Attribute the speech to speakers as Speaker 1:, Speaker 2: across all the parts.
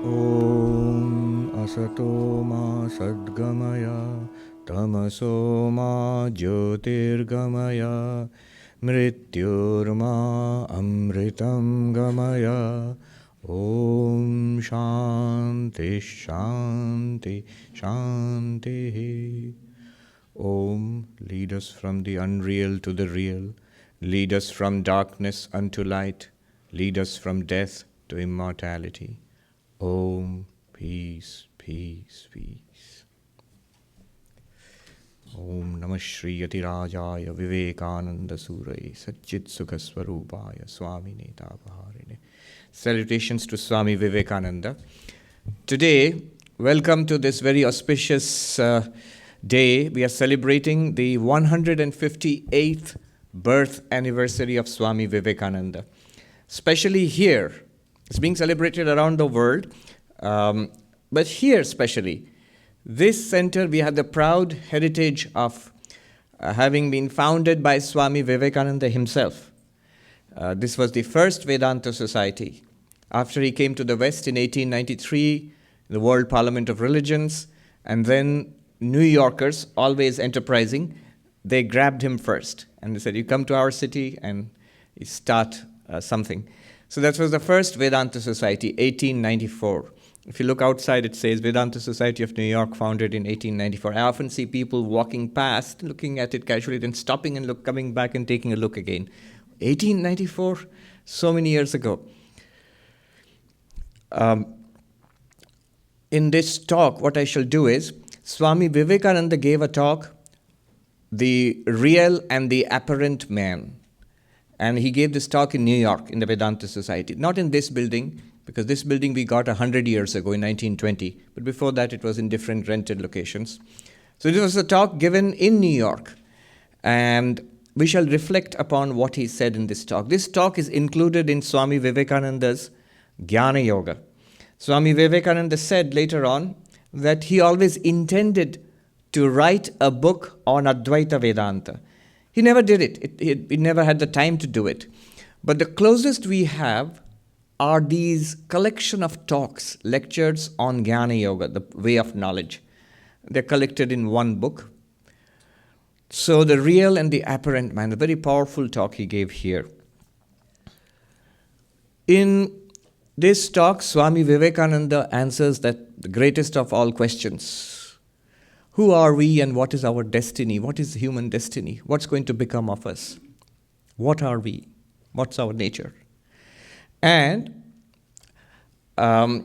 Speaker 1: Om Asato Ma Sadgamaya Tamaso Ma Jyotirgamaya Mrityurma Amritam Gamaya. Om Shanti Shanti Shanti. Om, lead us from the unreal to the real. Lead us from darkness unto light. Lead us from death to immortality. Om, peace, peace, peace. Om Namah Shri Yatirajaya Vivekananda Surai Satchit Sukha Swarupaya Swami Netapharine. Salutations to Swami Vivekananda. Today, welcome to this very auspicious day. We are celebrating the 158th birth anniversary of Swami Vivekananda. Especially here, it's being celebrated around the world, but here especially, this center, we have the proud heritage of having been founded by Swami Vivekananda himself. This was the first Vedanta society. After he came to the West in 1893, the World Parliament of Religions, and then New Yorkers, always enterprising, they grabbed him first. And they said, you come to our city and you start something. So that was the first Vedanta Society, 1894. If you look outside, it says Vedanta Society of New York, founded in 1894. I often see people walking past, looking at it casually, then stopping and coming back and taking a look again. 1894, so many years ago. In this talk, what I shall do is, Swami Vivekananda gave a talk, The Real and the Apparent Man. And he gave this talk in New York, in the Vedanta Society. Not in this building, because this building we got 100 years ago in 1920. But before that, it was in different rented locations. So this was a talk given in New York. And we shall reflect upon what he said in this talk. This talk is included in Swami Vivekananda's Jnana Yoga. Swami Vivekananda said later on that he always intended to write a book on Advaita Vedanta. He never did it. He never had the time to do it. But the closest we have are these collection of talks, lectures on Jnana Yoga, the way of knowledge. They're collected in one book. So the real and the apparent man, a very powerful talk he gave here. In this talk, Swami Vivekananda answers that the greatest of all questions. Who are we and what is our destiny? What is human destiny? What's going to become of us? What are we? What's our nature? And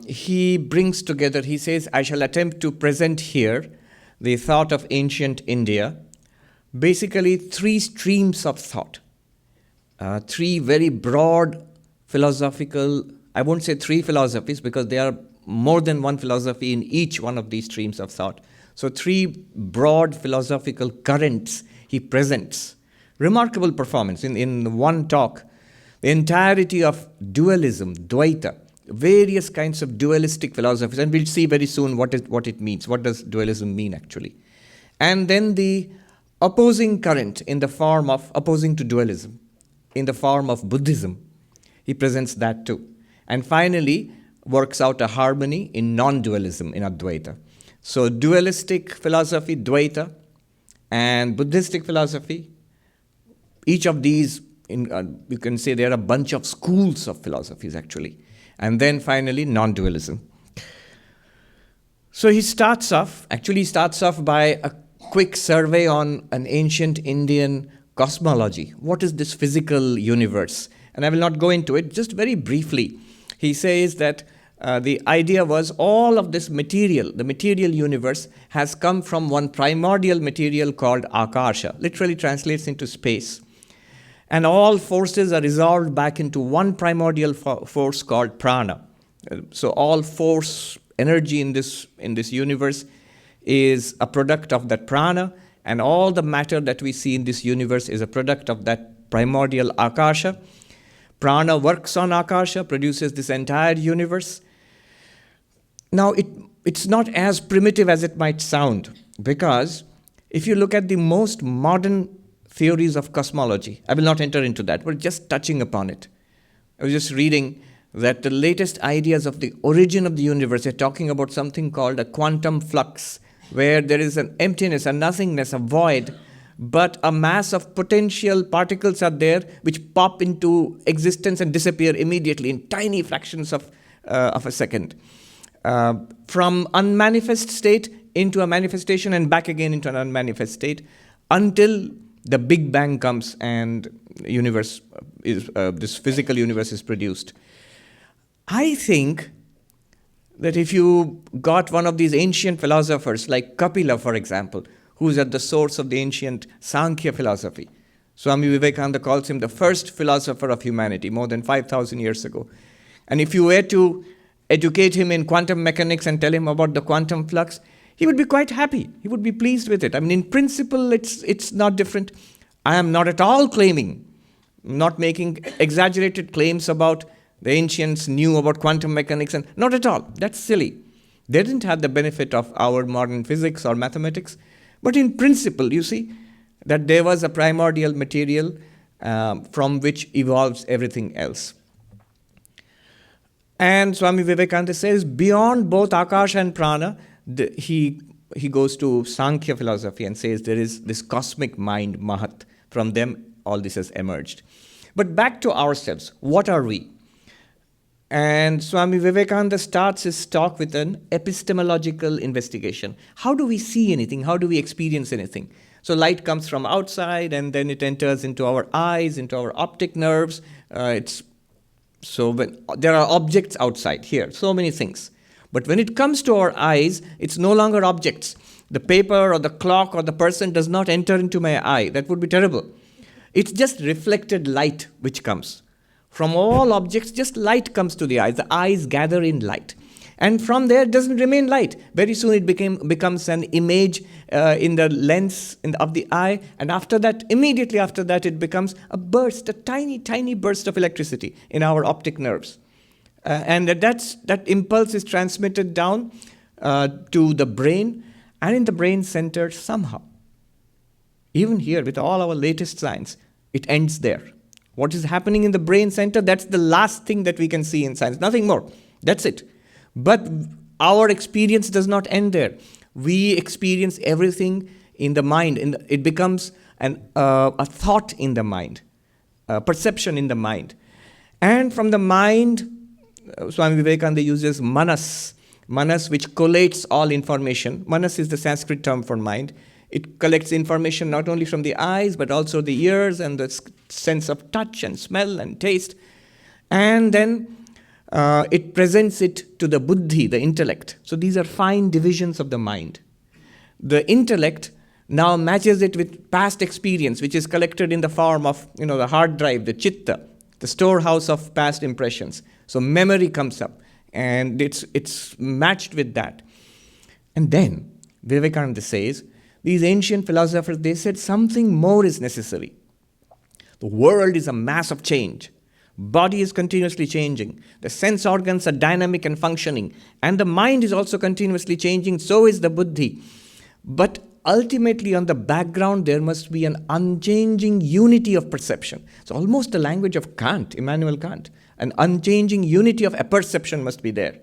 Speaker 1: he brings together, he says, I shall attempt to present here the thought of ancient India. Basically, three streams of thought. Three very broad philosophical, I won't say three philosophies because there are more than one philosophy in each one of these streams of thought. So three broad philosophical currents he presents. Remarkable performance in one talk. The entirety of dualism, Dvaita, various kinds of dualistic philosophies. And we'll see very soon what it means. What does dualism mean actually? And then the opposing current in the form of opposing to dualism, in the form of Buddhism. He presents that too. And finally, works out a harmony in non-dualism, in Advaita. So dualistic philosophy, Dvaita, and Buddhistic philosophy, each of these, you can say there are a bunch of schools of philosophies actually. And then finally, non-dualism. So he starts off by a quick survey on an ancient Indian cosmology. What is this physical universe? And I will not go into it, just very briefly. He says that the idea was all of this material, the material universe, has come from one primordial material called Akasha, literally translates into space. And all forces are resolved back into one primordial force called prana. So all force, energy in this universe is a product of that prana, and all the matter that we see in this universe is a product of that primordial Akasha. Prana works on Akasha, produces this entire universe. Now, it's not as primitive as it might sound, because if you look at the most modern theories of cosmology, I will not enter into that, but just touching upon it. I was just reading that the latest ideas of the origin of the universe are talking about something called a quantum flux, where there is an emptiness, a nothingness, a void, but a mass of potential particles are there which pop into existence and disappear immediately in tiny fractions of a second. From unmanifest state into a manifestation and back again into an unmanifest state until the Big Bang comes and universe is this physical universe is produced. I think that if you got one of these ancient philosophers like Kapila, for example, who's at the source of the ancient Sankhya philosophy, Swami Vivekananda calls him the first philosopher of humanity more than 5,000 years ago. And if you were to educate him in quantum mechanics and tell him about the quantum flux, he would be quite happy. He would be pleased with it. I mean, in principle, it's not different. I am not at all claiming, not making exaggerated claims about the ancients knew about quantum mechanics, and not at all. That's silly. They didn't have the benefit of our modern physics or mathematics. But in principle, you see, that there was a primordial material from which evolves everything else. And Swami Vivekananda says, beyond both Akash and Prana, he goes to Sankhya philosophy and says there is this cosmic mind, Mahat. From them, all this has emerged. But back to ourselves. What are we? And Swami Vivekananda starts his talk with an epistemological investigation. How do we see anything? How do we experience anything? So light comes from outside and then it enters into our eyes, into our optic nerves. So when there are objects outside here, so many things. But when it comes to our eyes, it's no longer objects. The paper or the clock or the person does not enter into my eye. That would be terrible. It's just reflected light which comes. From all objects, just light comes to the eyes. The eyes gather in light. And from there, it doesn't remain light. Very soon it becomes an image in the lens of the eye. And after that, immediately after that, it becomes a burst, a tiny, tiny burst of electricity in our optic nerves. And that impulse is transmitted down to the brain. And in the brain center, somehow, even here with all our latest science, it ends there. What is happening in the brain center, that's the last thing that we can see in science. Nothing more. That's it. But our experience does not end there. We experience everything in the mind. It becomes a thought in the mind, a perception in the mind. And from the mind, Swami Vivekananda uses manas. Manas, which collates all information. Manas is the Sanskrit term for mind. It collects information not only from the eyes, but also the ears and the sense of touch and smell and taste. And then it presents it to the buddhi, the intellect. So these are fine divisions of the mind. The intellect now matches it with past experience, which is collected in the form of, the hard drive, the chitta, the storehouse of past impressions. So memory comes up, and it's matched with that. And then Vivekananda says, these ancient philosophers, they said something more is necessary. The world is a mass of change. Body is continuously changing. The sense organs are dynamic and functioning. And the mind is also continuously changing. So is the buddhi. But ultimately on the background, there must be an unchanging unity of perception. It's almost the language of Kant, Immanuel Kant. An unchanging unity of apperception must be there,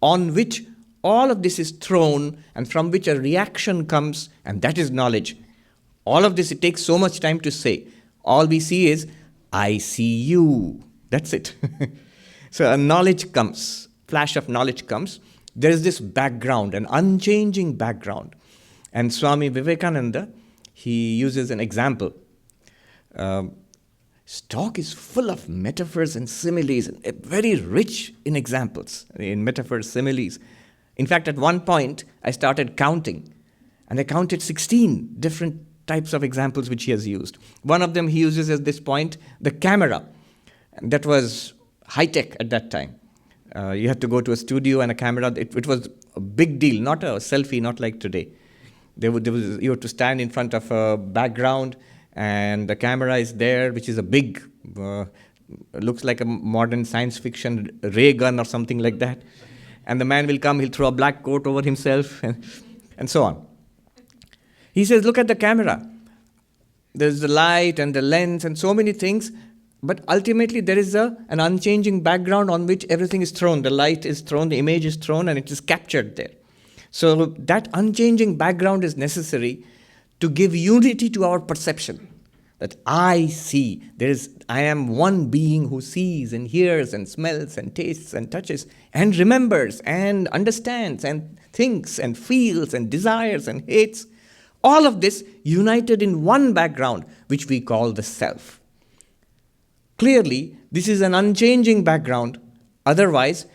Speaker 1: on which all of this is thrown and from which a reaction comes, and that is knowledge. All of this, it takes so much time to say. All we see is, I see you. That's it. So a knowledge comes, flash of knowledge comes. There is this background, an unchanging background. And Swami Vivekananda, he uses an example. His talk is full of metaphors and similes, and very rich in examples, in metaphors, similes. In fact, at one point, I started counting, and I counted 16 different types of examples which he has used. One of them he uses at this point, the camera. And that was high-tech at that time. You had to go to a studio and a camera. It was a big deal, not a selfie, not like today. You had to stand in front of a background, and the camera is there, which is a big, looks like a modern science fiction ray gun or something like that. And the man will come, he'll throw a black coat over himself, and so on. He says, look at the camera. There's the light and the lens and so many things. But ultimately, there is an unchanging background on which everything is thrown. The light is thrown, the image is thrown, and it is captured there. So that unchanging background is necessary to give unity to our perception. That I see, I am one being who sees and hears and smells and tastes and touches and remembers and understands and thinks and feels and desires and hates. All of this united in one background, which we call the self. Clearly, this is an unchanging background. Otherwise,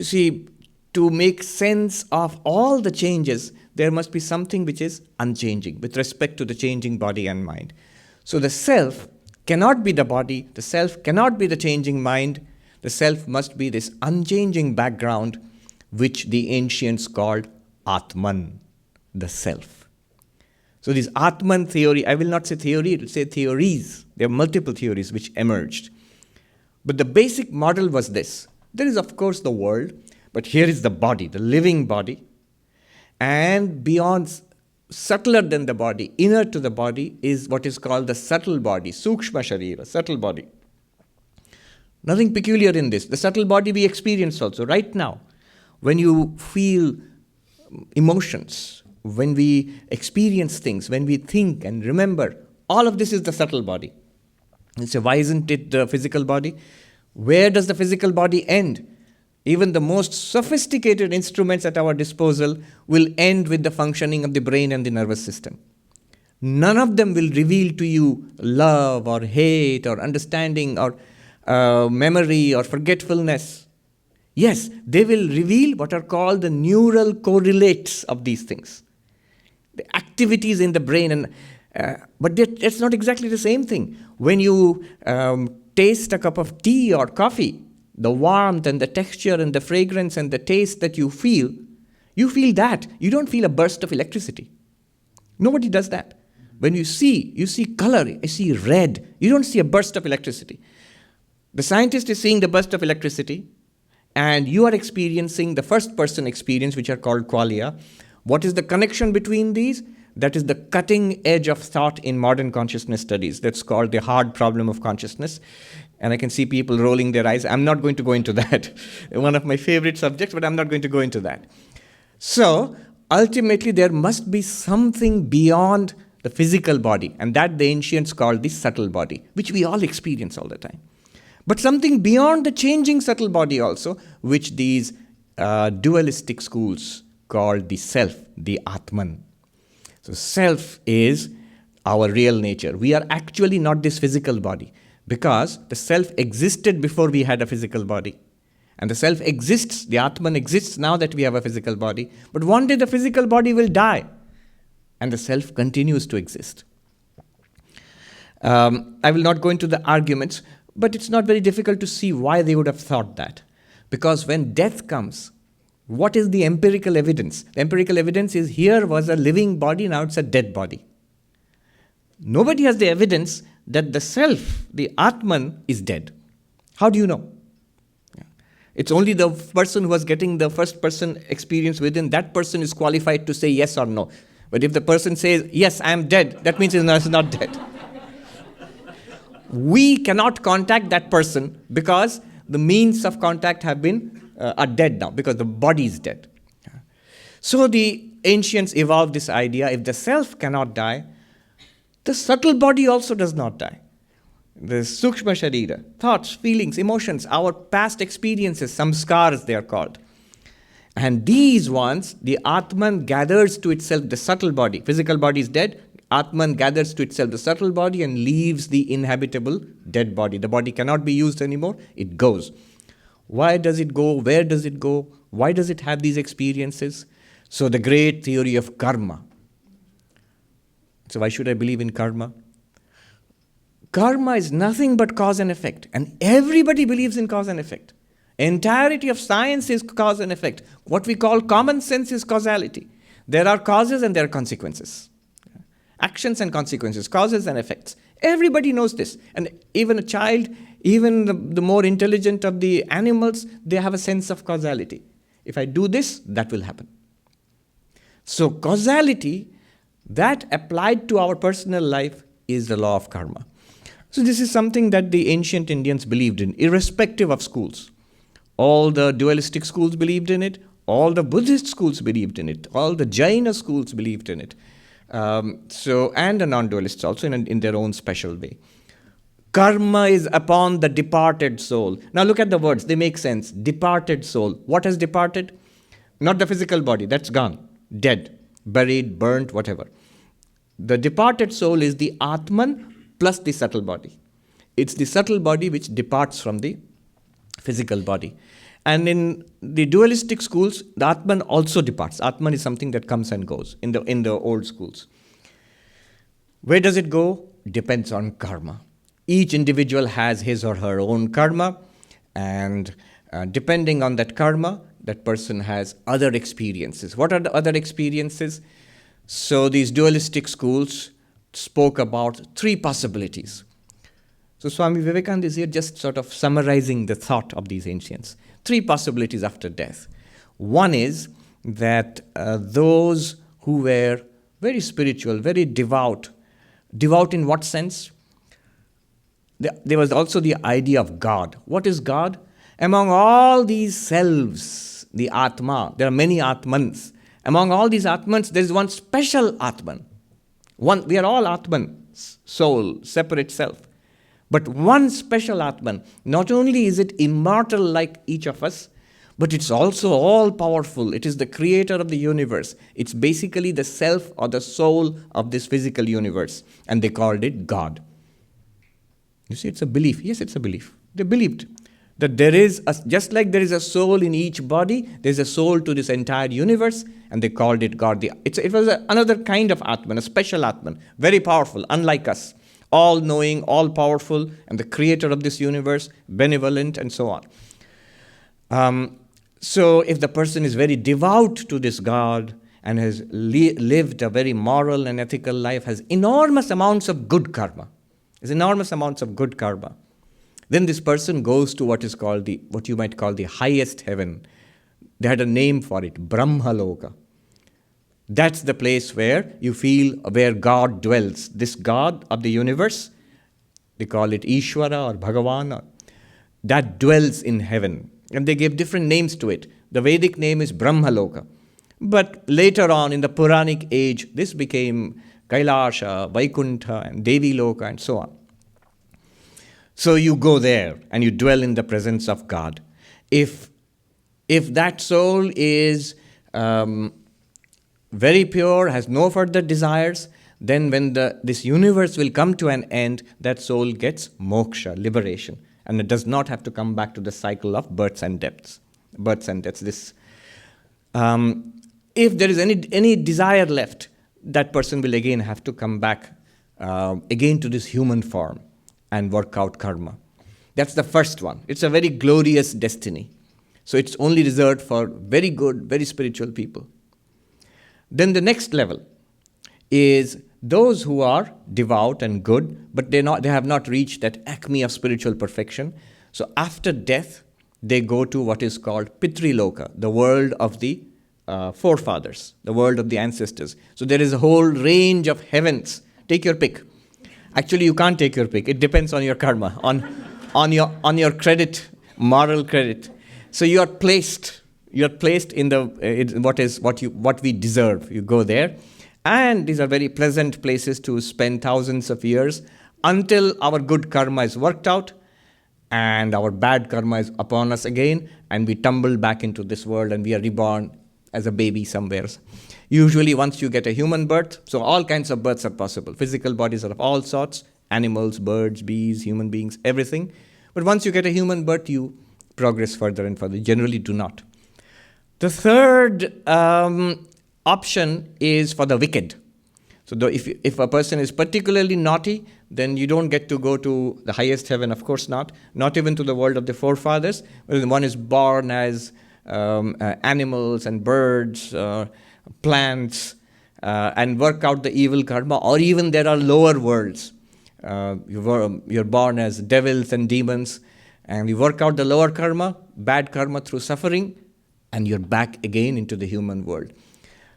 Speaker 1: see, to make sense of all the changes, there must be something which is unchanging with respect to the changing body and mind. So the self cannot be the body, the self cannot be the changing mind, the self must be this unchanging background which the ancients called Atman, the self. So this Atman theory, I will not say theory, it will say theories. There are multiple theories which emerged. But the basic model was this. There is of course the world, but here is the body, the living body. And beyond, subtler than the body, inner to the body, is what is called the subtle body, Sukshma Sharira, subtle body. Nothing peculiar in this. The subtle body we experience also right now. When you feel emotions, when we experience things, when we think and remember, all of this is the subtle body. You say, why isn't it the physical body? Where does the physical body end? Even the most sophisticated instruments at our disposal will end with the functioning of the brain and the nervous system. None of them will reveal to you love or hate or understanding or memory or forgetfulness. Yes, they will reveal what are called the neural correlates of these things. The activities in the brain, but it's not exactly the same thing. When you taste a cup of tea or coffee, the warmth and the texture and the fragrance and the taste that you feel that. You don't feel a burst of electricity. Nobody does that. When you see color, you see red. You don't see a burst of electricity. The scientist is seeing the burst of electricity, and you are experiencing the first person experience, which are called qualia. What is the connection between these? That is the cutting edge of thought in modern consciousness studies. That's called the hard problem of consciousness. And I can see people rolling their eyes. I'm not going to go into that. One of my favorite subjects, but I'm not going to go into that. So, ultimately, there must be something beyond the physical body, and that the ancients called the subtle body, which we all experience all the time. But something beyond the changing subtle body also, which these dualistic schools called the self, the Atman. So self is our real nature. We are actually not this physical body, because the self existed before we had a physical body. And the self exists, the Atman exists now that we have a physical body. But one day the physical body will die, and the self continues to exist. I will not go into the arguments, but it's not very difficult to see why they would have thought that. Because when death comes, what is the empirical evidence? The empirical evidence is here was a living body, now it's a dead body. Nobody has the evidence that the self, the Atman, is dead. How do you know? It's only the person who was getting the first person experience within, that person is qualified to say yes or no. But if the person says, yes, I am dead, that means it's not dead. We cannot contact that person because the means of contact are dead now, because the body is dead. So the ancients evolved this idea, if the self cannot die, the subtle body also does not die. The Sukshma Sharira, thoughts, feelings, emotions, our past experiences, samskars they are called. And these ones, the Atman gathers to itself the subtle body. Physical body is dead. Atman gathers to itself the subtle body and leaves the inhabitable dead body. The body cannot be used anymore. It goes. Why does it go? Where does it go? Why does it have these experiences? So the great theory of karma. So why should I believe in karma? Karma is nothing but cause and effect. And everybody believes in cause and effect. Entirety of science is cause and effect. What we call common sense is causality. There are causes and there are consequences. Actions and consequences, causes and effects. Everybody knows this. And even a child, even the more intelligent of the animals, they have a sense of causality. If I do this, that will happen. So causality, that applied to our personal life, is the law of karma. So this is something that the ancient Indians believed in, irrespective of schools. All the dualistic schools believed in it. All the Buddhist schools believed in it. All the Jaina schools believed in it. And the non-dualists also in their own special way. Karma is upon the departed soul. Now look at the words, they make sense. Departed soul. What has departed? Not the physical body, that's gone, dead, buried, burnt, whatever. The departed soul is the Atman plus the subtle body. It's the subtle body which departs from the physical body. And in the dualistic schools, the Atman also departs. Atman is something that comes and goes in the old schools. Where does it go? Depends on karma. Each individual has his or her own karma, and depending on that karma, that person has other experiences. What are the other experiences? So these dualistic schools spoke about three possibilities. So Swami Vivekananda is here just sort of summarizing the thought of these ancients. Three possibilities after death. One is that those who were very spiritual, very devout in what sense? There was also the idea of God. What is God? Among all these selves, the Atma, there are many Atmans. Among all these Atmans, there is one special Atman. We are all Atman, soul, separate self. But one special Atman, not only is it immortal like each of us, but it's also all-powerful. It is the creator of the universe. It's basically the self or the soul of this physical universe. And they called it God. You see, it's a belief. Yes, it's a belief. They believed that there is, just like there is a soul in each body, there's a soul to this entire universe, and they called it God. It was another kind of Atman, a special Atman, very powerful, unlike us, all-knowing, all-powerful, and the creator of this universe, benevolent, and so on. So if the person is very devout to this God and has lived a very moral and ethical life, has enormous amounts of good karma, then this person goes to what you might call the highest heaven. They had a name for it, Brahmaloka. That's the place where you feel where God dwells. This God of the universe, they call it Ishvara or Bhagavan, that dwells in heaven. And they gave different names to it. The Vedic name is Brahmaloka. But later on in the Puranic age, this became Kailasha, Vaikuntha, and Devi Loka, and so on. So you go there and you dwell in the presence of God. If that soul is very pure, has no further desires, then when this universe will come to an end, that soul gets moksha, liberation, and it does not have to come back to the cycle of births and deaths. If there is any desire left, that person will again have to come back again to this human form and work out karma. That's the first one. It's a very glorious destiny. So it's only reserved for very good, very spiritual people. Then the next level is those who are devout and good, but they have not reached that acme of spiritual perfection. So after death, they go to what is called Pitriloka, the world of the forefathers, the world of the ancestors. So there is a whole range of heavens. Take your pick. Actually, you can't take your pick. It depends on your karma, on your credit, moral credit. So you are placed in what we deserve. You go there, and these are very pleasant places to spend thousands of years until our good karma is worked out, and our bad karma is upon us again, and we tumble back into this world, and we are reborn as a baby somewhere. Usually once you get a human birth, so all kinds of births are possible. Physical bodies are of all sorts, animals, birds, bees, human beings, everything. But once you get a human birth, you progress further and further. Generally do not. The third option is for the wicked. So if a person is particularly naughty, then you don't get to go to the highest heaven, of course not even to the world of the forefathers. One is born as animals and birds, plants, and work out the evil karma, or even there are lower worlds. You're born as devils and demons, and you work out the lower karma, bad karma through suffering, and you're back again into the human world.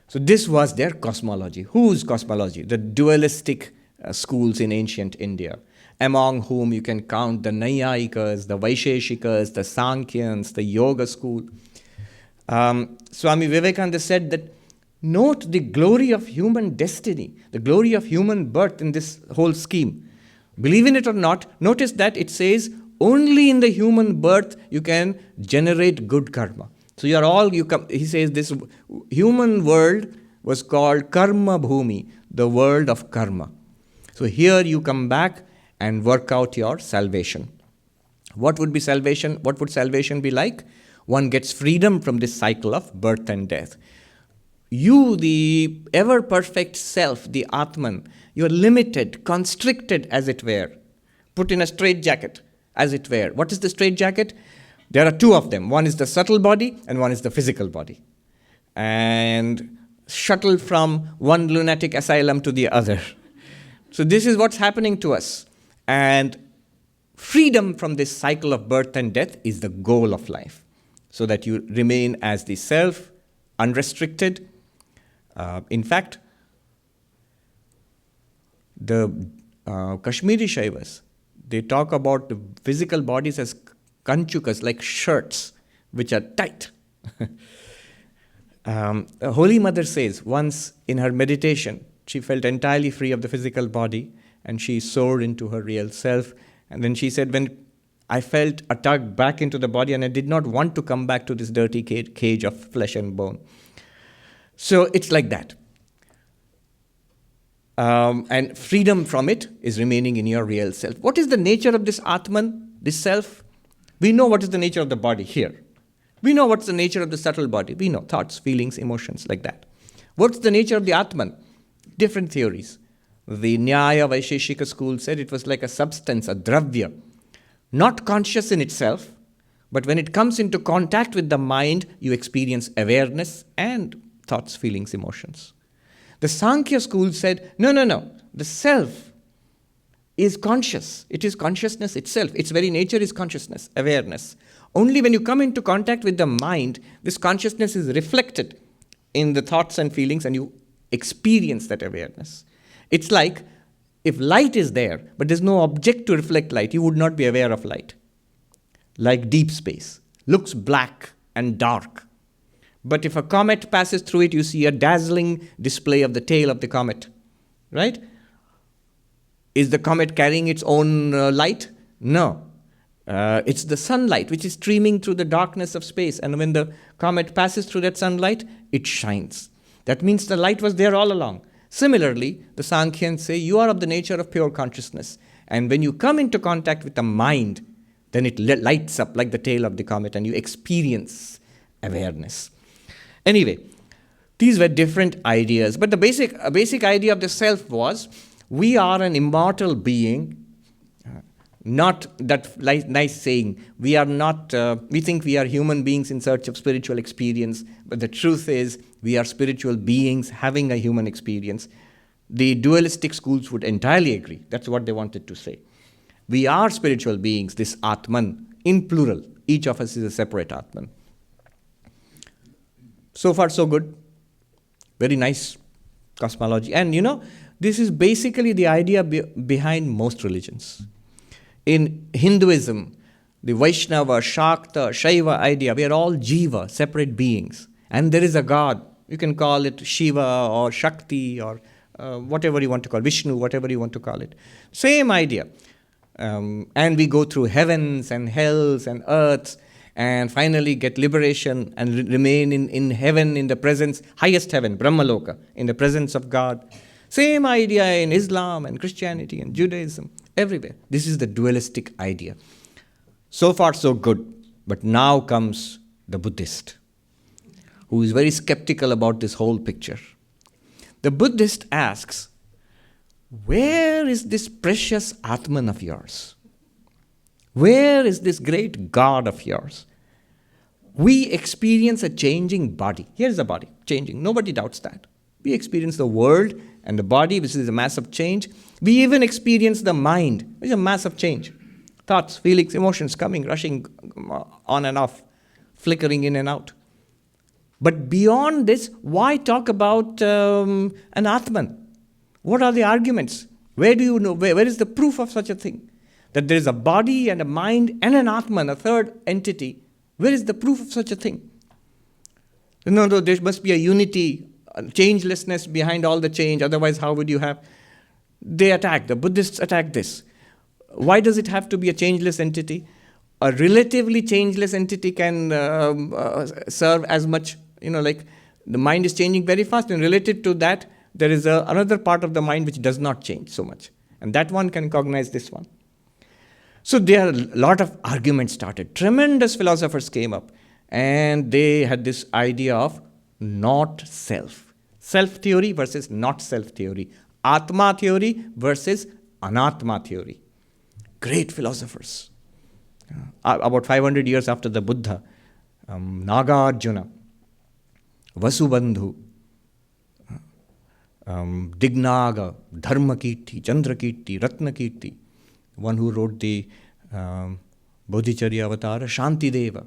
Speaker 1: So this was their cosmology. Whose cosmology? The dualistic schools in ancient India. among whom you can count the Naiyayikas, the Vaisheshikas, the Sankhyans, the Yoga school. Swami Vivekananda said that note the glory of human destiny, the glory of human birth in this whole scheme. Believe in it or not, notice that it says only in the human birth you can generate good karma. So he says this human world was called Karma Bhumi, the world of karma. So here you come back and work out your salvation. What would be salvation? What would salvation be like? One gets freedom from this cycle of birth and death. You, the ever-perfect self, the Atman, you are limited, constricted as it were, put in a straitjacket as it were. What is the straitjacket? There are two of them. One is the subtle body and one is the physical body. And shuttled from one lunatic asylum to the other. So this is what's happening to us. And freedom from this cycle of birth and death is the goal of life, so that you remain as the self, unrestricted. In fact, the Kashmiri Shaivas, they talk about the physical bodies as kanchukas, like shirts, which are tight. The Holy Mother says once in her meditation, she felt entirely free of the physical body and she soared into her real self. And then she said, when I felt a tug back into the body and I did not want to come back to this dirty cage of flesh and bone. So it's like that. And freedom from it is remaining in your real self. What is the nature of this Atman, this self? We know what is the nature of the body here. We know what's the nature of the subtle body. We know thoughts, feelings, emotions, like that. What's the nature of the Atman? Different theories. The Nyaya Vaisheshika school said it was like a substance, a dravya, not conscious in itself, but when it comes into contact with the mind, you experience awareness and thoughts, feelings, emotions. The Sankhya school said, no, the self is conscious. It is consciousness itself. Its very nature is consciousness, awareness. Only when you come into contact with the mind, this consciousness is reflected in the thoughts and feelings and you experience that awareness. It's like if light is there, but there's no object to reflect light, you would not be aware of light. Like deep space, looks black and dark. But if a comet passes through it, you see a dazzling display of the tail of the comet, right? Is the comet carrying its own light? No. It's the sunlight which is streaming through the darkness of space. And when the comet passes through that sunlight, it shines. That means the light was there all along. Similarly, the Sankhyans say you are of the nature of pure consciousness. And when you come into contact with the mind, then it lights up like the tail of the comet and you experience awareness. Anyway, these were different ideas. But the basic idea of the self was we are an immortal being. Not that nice saying, we are not, we think we are human beings in search of spiritual experience, but the truth is we are spiritual beings having a human experience. The dualistic schools would entirely agree. That's what they wanted to say. We are spiritual beings, this Atman, in plural. Each of us is a separate Atman. So far, so good. Very nice cosmology. And this is basically the idea behind most religions. In Hinduism, the Vaishnava, Shakta, Shaiva idea, we are all Jiva, separate beings. And there is a God. You can call it Shiva or Shakti or whatever you want to call it, Vishnu, whatever you want to call it. Same idea. And we go through heavens and hells and earths and finally get liberation and remain in heaven, in the presence, highest heaven, Brahmaloka, in the presence of God. Same idea in Islam and Christianity and Judaism, everywhere. This is the dualistic idea. So far, so good. But now comes the Buddhist, who is very skeptical about this whole picture. The Buddhist asks, where is this precious Atman of yours? Where is this great God of yours? We experience a changing body. Here's the body, changing. Nobody doubts that. We experience the world and the body, which is a mass of change. We even experience the mind, which is a mass of change. Thoughts, feelings, emotions coming, rushing on and off, flickering in and out. But beyond this, why talk about an Atman? What are the arguments? Where do you know? Where is the proof of such a thing? That there is a body and a mind and an Atman, a third entity. Where is the proof of such a thing? No, there must be a unity, a changelessness behind all the change. Otherwise, how would you have? They attack, the Buddhists attack this. Why does it have to be a changeless entity? A relatively changeless entity can serve as much, like the mind is changing very fast, and related to that, there is another part of the mind which does not change so much. And that one can cognize this one. So there are a lot of arguments started. Tremendous philosophers came up, and they had this idea of not self. Self theory versus not self theory. Atma theory versus anatma theory. Great philosophers. About 500 years after the Buddha, Nagarjuna, Vasubandhu, Dignaga, Dharmakirti, Chandrakirti, Ratnakirti, one who wrote the Bodhicharya Avatar, Shantideva.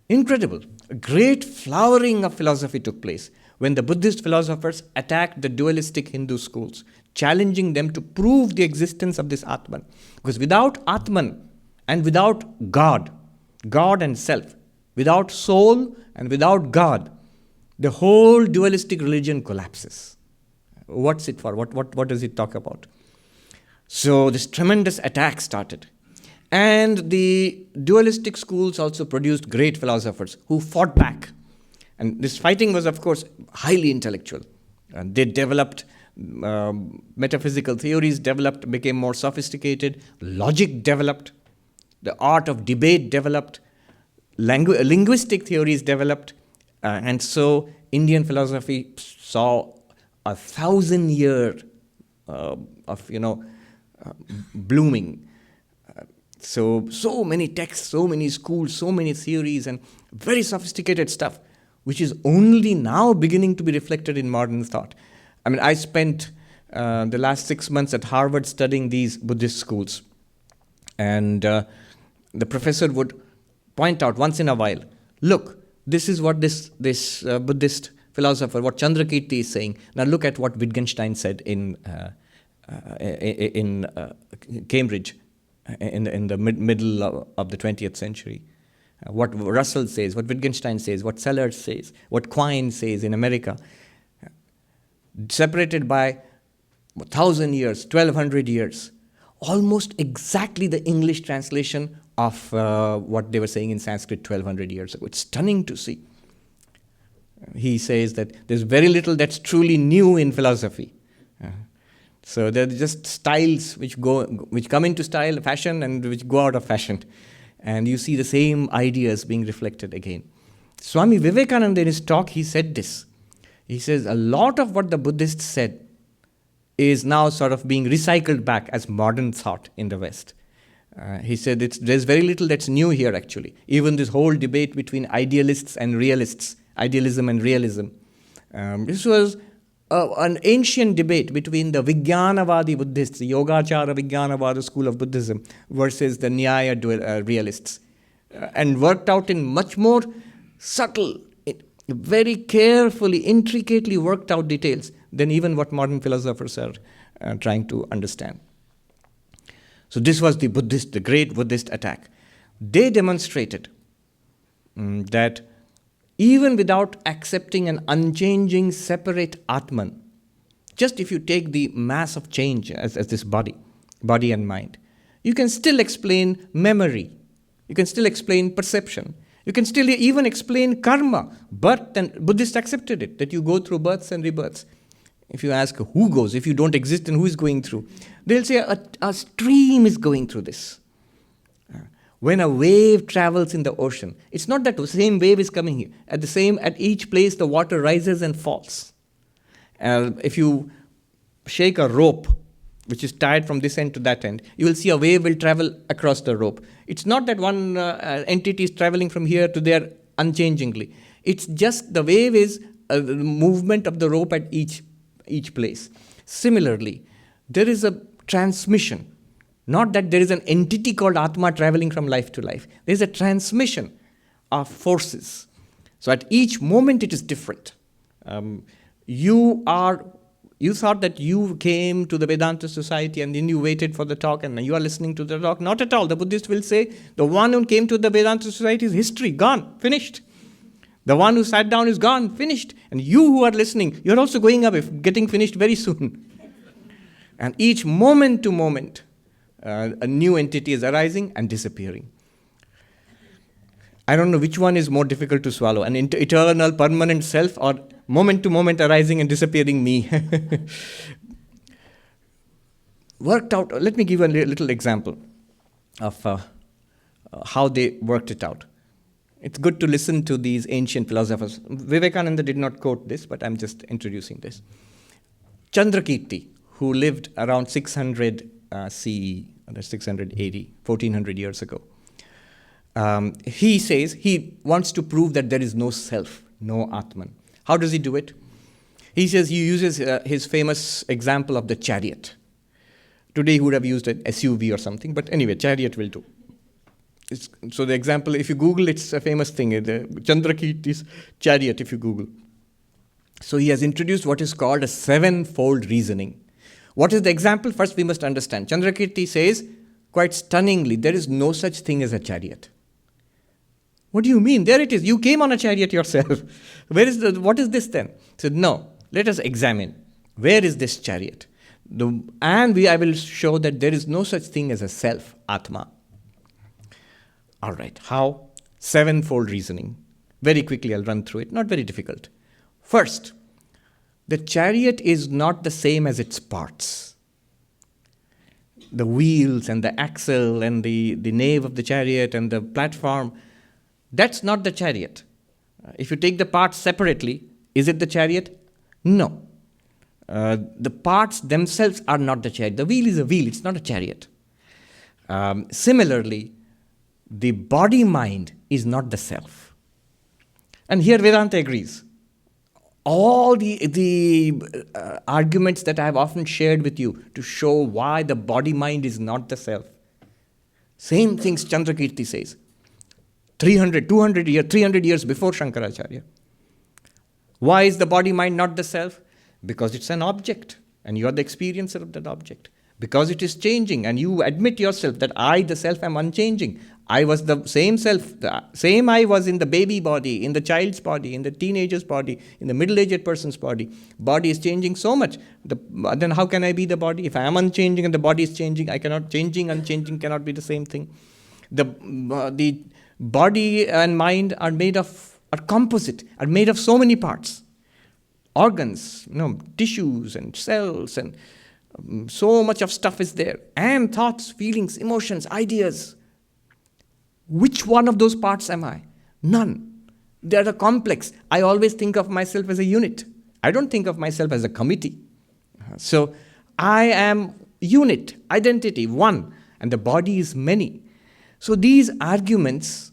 Speaker 1: Incredible. A great flowering of philosophy took place when the Buddhist philosophers attacked the dualistic Hindu schools, challenging them to prove the existence of this Atman. Because without Atman and without God, God and self, without soul and without God, the whole dualistic religion collapses. What's it for? What does it talk about? So this tremendous attack started. And the dualistic schools also produced great philosophers who fought back. And this fighting was, of course, highly intellectual. And they developed metaphysical theories, became more sophisticated. Logic developed. The art of debate developed. Linguistic theories developed. And so Indian philosophy saw 1,000 years of blooming. So many texts, so many schools, so many theories, and very sophisticated stuff, which is only now beginning to be reflected in modern thought. I mean, I spent the last 6 months at Harvard studying these Buddhist schools. And the professor would point out once in a while, look, this is what this Buddhist philosopher, what Chandrakirti is saying. Now look at what Wittgenstein said in Cambridge in the middle of the 20th century. What Russell says, what Wittgenstein says, what Sellers says, what Quine says in America. Separated by 1,000 years, 1,200 years. Almost exactly the English translation of what they were saying in Sanskrit 1,200 years ago. It's stunning to see. He says that there's very little that's truly new in philosophy. So they're just styles which come into style, fashion, and which go out of fashion. And you see the same ideas being reflected again. Swami Vivekananda in his talk, he said this. He says a lot of what the Buddhists said is now sort of being recycled back as modern thought in the West. He said there's very little that's new here actually. Even this whole debate between idealists and realists, idealism and realism. This was an ancient debate between the Vijnanavadi Buddhists, the Yogachara Vijnanavada school of Buddhism, versus the Nyaya realists, and worked out in much more subtle, very carefully, intricately worked out details than even what modern philosophers are trying to understand. So this was the great Buddhist attack. They demonstrated that even without accepting an unchanging, separate Atman, just if you take the mass of change as this body and mind, you can still explain memory. You can still explain perception. You can still even explain karma. Birth, and Buddhists accepted it, that you go through births and rebirths. If you ask who goes, if you don't exist, then who is going through? They'll say a stream is going through this. When a wave travels in the ocean, it's not that the same wave is coming here. At each place, the water rises and falls. If you shake a rope, which is tied from this end to that end, you will see a wave will travel across the rope. It's not that one entity is traveling from here to there unchangingly. It's just the wave is the movement of the rope at each place. Similarly, there is a transmission. Not that there is an entity called Atma traveling from life to life. There is a transmission of forces. So at each moment it is different. You are You thought that you came to the Vedanta society and then you waited for the talk and you are listening to the talk. Not at all. The Buddhist will say the one who came to the Vedanta society is history, gone, finished. The one who sat down is gone, finished. And you who are listening, you're also going away, getting finished very soon. And each moment to moment, a new entity is arising and disappearing. I don't know which one is more difficult to swallow, an eternal, permanent self or moment to moment arising and disappearing me. Worked out, let me give a little example of how they worked it out. It's good to listen to these ancient philosophers. Vivekananda did not quote this, but I'm just introducing this. Chandrakirti, who lived around 600 CE, 680, 1400 years ago. He says he wants to prove that there is no self, no Atman. How does he do it? He says he uses his famous example of the chariot. Today he would have used an SUV or something, but anyway, chariot will do. So the example, if you Google, it's a famous thing, the Chandrakirti's chariot, if you Google. So he has introduced what is called a sevenfold reasoning. What is the example? First we must understand. Chandrakirti says, quite stunningly, there is no such thing as a chariot. What do you mean? There it is. You came on a chariot yourself. What is this then? He said, no, let us examine. Where is this chariot? I will show that there is no such thing as a self, Atma. All right, how? Sevenfold reasoning. Very quickly, I'll run through it. Not very difficult. First, the chariot is not the same as its parts. The wheels and the axle and the nave of the chariot and the platform, that's not the chariot. If you take the parts separately, is it the chariot? No. The parts themselves are not the chariot. The wheel is a wheel, it's not a chariot. Similarly, the body-mind is not the self. And here Vedanta agrees. All the arguments that I have often shared with you to show why the body-mind is not the self. Same things Chandrakirti says. 300 years before Shankaracharya. Why is the body-mind not the self? Because it's an object and you are the experiencer of that object. Because it is changing and you admit yourself that I, the self, am unchanging. I was the same self, the same I was in the baby body, in the child's body, in the teenager's body, in the middle-aged person's body. Body is changing so much. Then how can I be the body? If I am unchanging and the body is changing, unchanging cannot be the same thing. The body and mind are composite, are made of so many parts. Organs, tissues and cells and so much of stuff is there. And thoughts, feelings, emotions, ideas. Which one of those parts am I? None. They are complex. I always think of myself as a unit. I don't think of myself as a committee. So I am unit, identity, one, and the body is many. So these arguments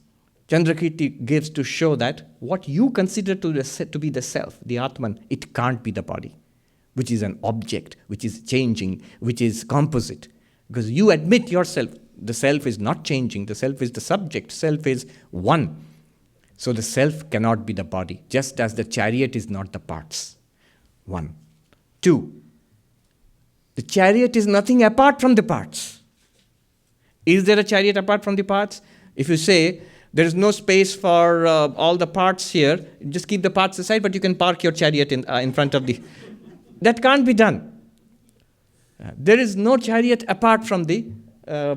Speaker 1: Chandrakirti gives to show that what you consider to be the self, the Atman, it can't be the body, which is an object, which is changing, which is composite. Because you admit yourself, the self is not changing, the self is the subject, self is one. So the self cannot be the body, just as the chariot is not the parts. 1. 2. The chariot is nothing apart from the parts. Is there a chariot apart from the parts? If you say, there is no space for all the parts here, just keep the parts aside, but you can park your chariot in front of the... That can't be done. There is no chariot apart from the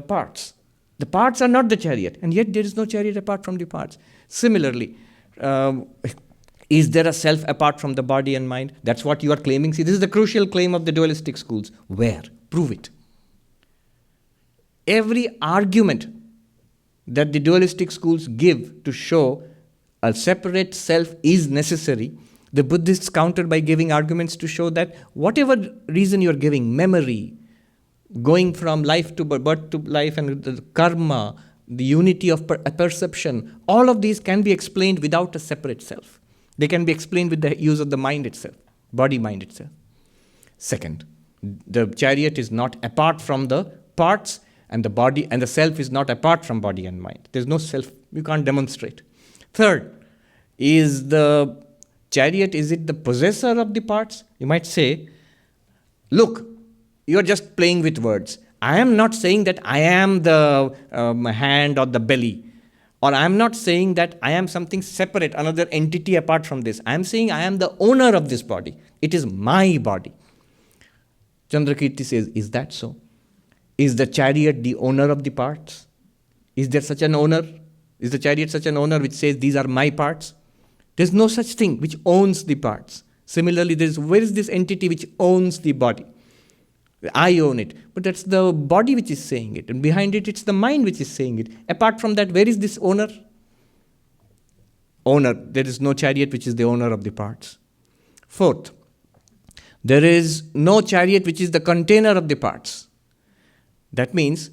Speaker 1: parts. The parts are not the chariot, and yet there is no chariot apart from the parts. Similarly, is there a self apart from the body and mind? That's what you are claiming. See, this is the crucial claim of the dualistic schools. Where? Prove it. Every argument that the dualistic schools give to show a separate self is necessary, the Buddhists counter by giving arguments to show that whatever reason you're giving, memory, going from life to birth to life, and the karma, the unity of perception, all of these can be explained without a separate self. They can be explained with the use of the mind itself, body-mind itself. Second, the chariot is not apart from the parts, and the body and the self is not apart from body and mind. There's no self. You can't demonstrate. Third, is the chariot, is it the possessor of the parts? You might say, Look, you are just playing with words. I am not saying that I am the hand or the belly. Or I am not saying that I am something separate, another entity apart from this. I am saying I am the owner of this body. It is my body. Chandrakirti says, is that so? Is the chariot the owner of the parts? Is there such an owner? Is the chariot such an owner which says, these are my parts? There is no such thing which owns the parts. Similarly, where is this entity which owns the body? I own it. But that's the body which is saying it. And behind it, it's the mind which is saying it. Apart from that, where is this owner? Owner. There is no chariot which is the owner of the parts. Fourth, there is no chariot which is the container of the parts. That means,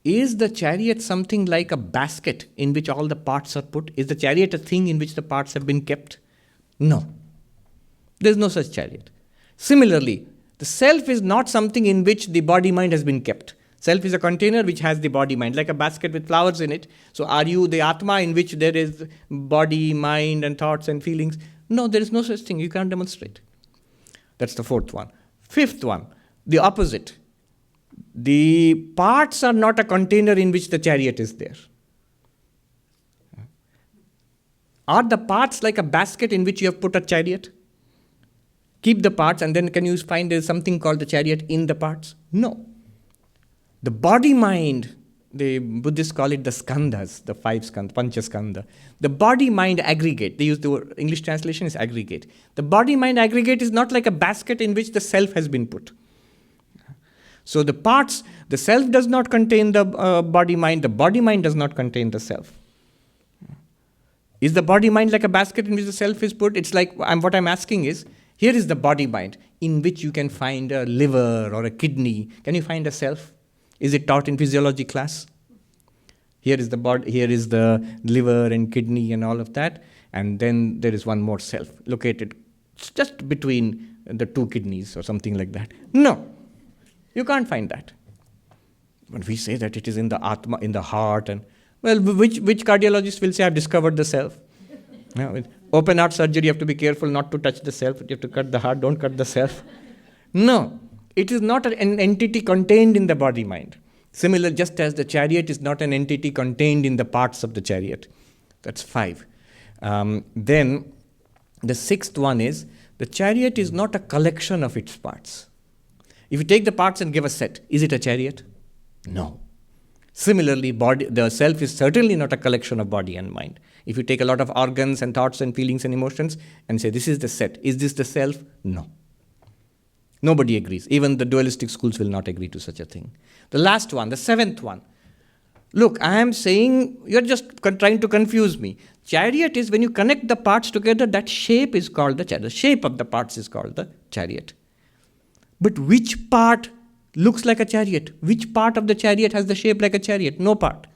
Speaker 1: is the chariot something like a basket in which all the parts are put? Is the chariot a thing in which the parts have been kept? No. There is no such chariot. Similarly, the self is not something in which the body-mind has been kept. Self is a container which has the body-mind, like a basket with flowers in it. So are you the Atma in which there is body, mind and thoughts and feelings? No, there is no such thing. You can't demonstrate. That's the fourth one. Fifth one, the opposite. The parts are not a container in which the chariot is there. Are the parts like a basket in which you have put a chariot? Keep the parts and then can you find there is something called the chariot in the parts? No. The body-mind, the Buddhists call it the skandhas, the 5 skandhas, panchaskandha. The body-mind aggregate, they use the word, English translation is aggregate. The body-mind aggregate is not like a basket in which the self has been put. So the parts, the self does not contain the body-mind does not contain the self. Is the body-mind like a basket in which the self is put? It's like, what I'm asking is, here is the body-mind in which you can find a liver or a kidney. Can you find a self? Is it taught in physiology class? Here is the body, here is the liver and kidney and all of that. And then there is one more self located just between the 2 kidneys or something like that. No, you can't find that. But we say that it is in the Atma, in the heart. And well, which cardiologist will say, I've discovered the self? No, with open heart surgery, you have to be careful not to touch the self. You have to cut the heart, don't cut the self. No, it is not an entity contained in the body-mind. Similar, just as the chariot is not an entity contained in the parts of the chariot. That's 5. Then, the 6th one is, the chariot is not a collection of its parts. If you take the parts and give a set, is it a chariot? No. Similarly, the self is certainly not a collection of body and mind. If you take a lot of organs and thoughts and feelings and emotions and say, this is the set, is this the self? No. Nobody agrees. Even the dualistic schools will not agree to such a thing. The last one, the 7th one. Look, I am saying, you're just trying to confuse me. Chariot is when you connect the parts together, that shape is called the chariot. The shape of the parts is called the chariot. But which part looks like a chariot? Which part of the chariot has the shape like a chariot? No part.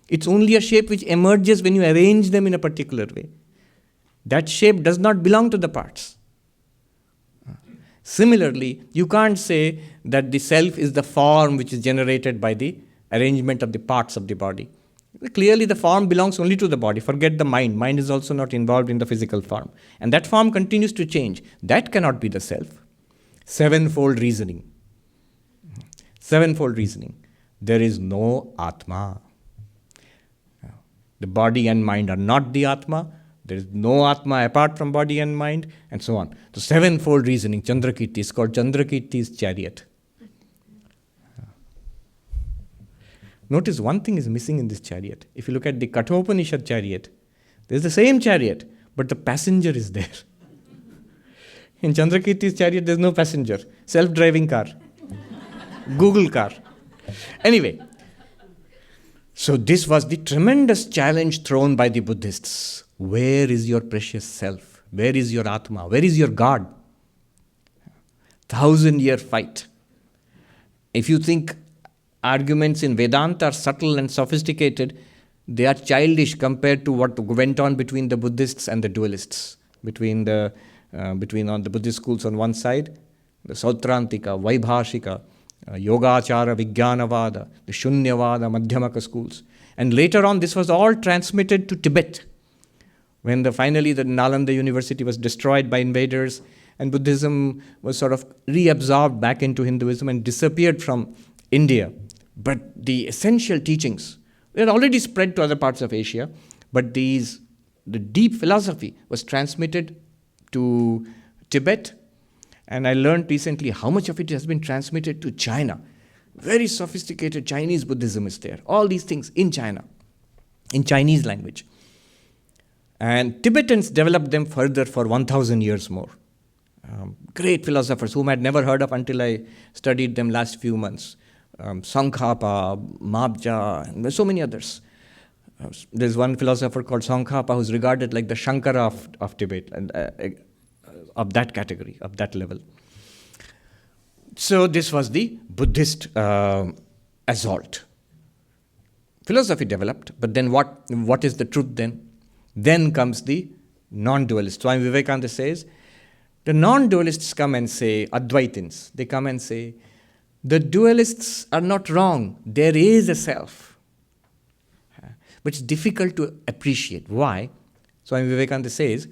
Speaker 1: It's only a shape which emerges when you arrange them in a particular way. That shape does not belong to the parts. Similarly, you can't say that the self is the form which is generated by the arrangement of the parts of the body. Clearly, the form belongs only to the body. Forget the mind. Mind is also not involved in the physical form. And that form continues to change. That cannot be the self. Sevenfold reasoning. Sevenfold reasoning. There is no Atma. The body and mind are not the Atma. There is no Atma apart from body and mind, and so on. So sevenfold reasoning, Chandrakirti, is called Chandrakirti's chariot. Notice one thing is missing in this chariot. If you look at the Kathopanishad chariot, there's the same chariot, but the passenger is there. In Chandrakirti's chariot, there's no passenger. Self-driving car. Google car. Anyway, so this was the tremendous challenge thrown by the Buddhists. Where is your precious self? Where is your Atma? Where is your God? 1,000-year fight. If you think arguments in Vedanta are subtle and sophisticated, they are childish compared to what went on between the Buddhists and the dualists. Between the Buddhist schools on one side, the Sautrantika, Vaibhashika, Yogachara, Vijnanavada, the Shunyavada, Madhyamaka schools. And later on, this was all transmitted to Tibet. When finally the Nalanda University was destroyed by invaders, and Buddhism was sort of reabsorbed back into Hinduism and disappeared from India. But the essential teachings, they had already spread to other parts of Asia, but the deep philosophy was transmitted to Tibet, and I learned recently how much of it has been transmitted to China. Very sophisticated Chinese Buddhism is there. All these things in China, in Chinese language. And Tibetans developed them further for 1,000 years more. Great philosophers whom I had never heard of until I studied them last few months. Tsongkhapa, Mabja, and there's so many others. There's one philosopher called Tsongkhapa who's regarded like the Shankara of Tibet, and of that category, of that level. So this was the Buddhist assault. Philosophy developed, but then what is the truth then? Then comes the non-dualist. Swami Vivekananda says, the non-dualists come and say, Advaitins, they come and say, the dualists are not wrong. There is a self. But it's difficult to appreciate. Why? Swami Vivekananda says,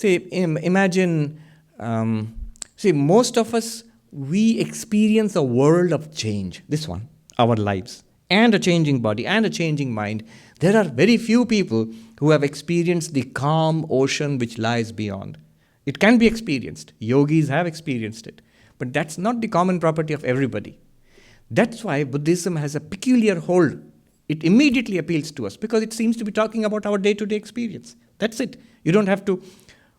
Speaker 1: imagine, most of us, we experience a world of change. This one, our lives, and a changing body, and a changing mind. There are very few people who have experienced the calm ocean which lies beyond. It can be experienced. Yogis have experienced it. But that's not the common property of everybody. That's why Buddhism has a peculiar hold. It immediately appeals to us because it seems to be talking about our day-to-day experience. That's it. You don't have to...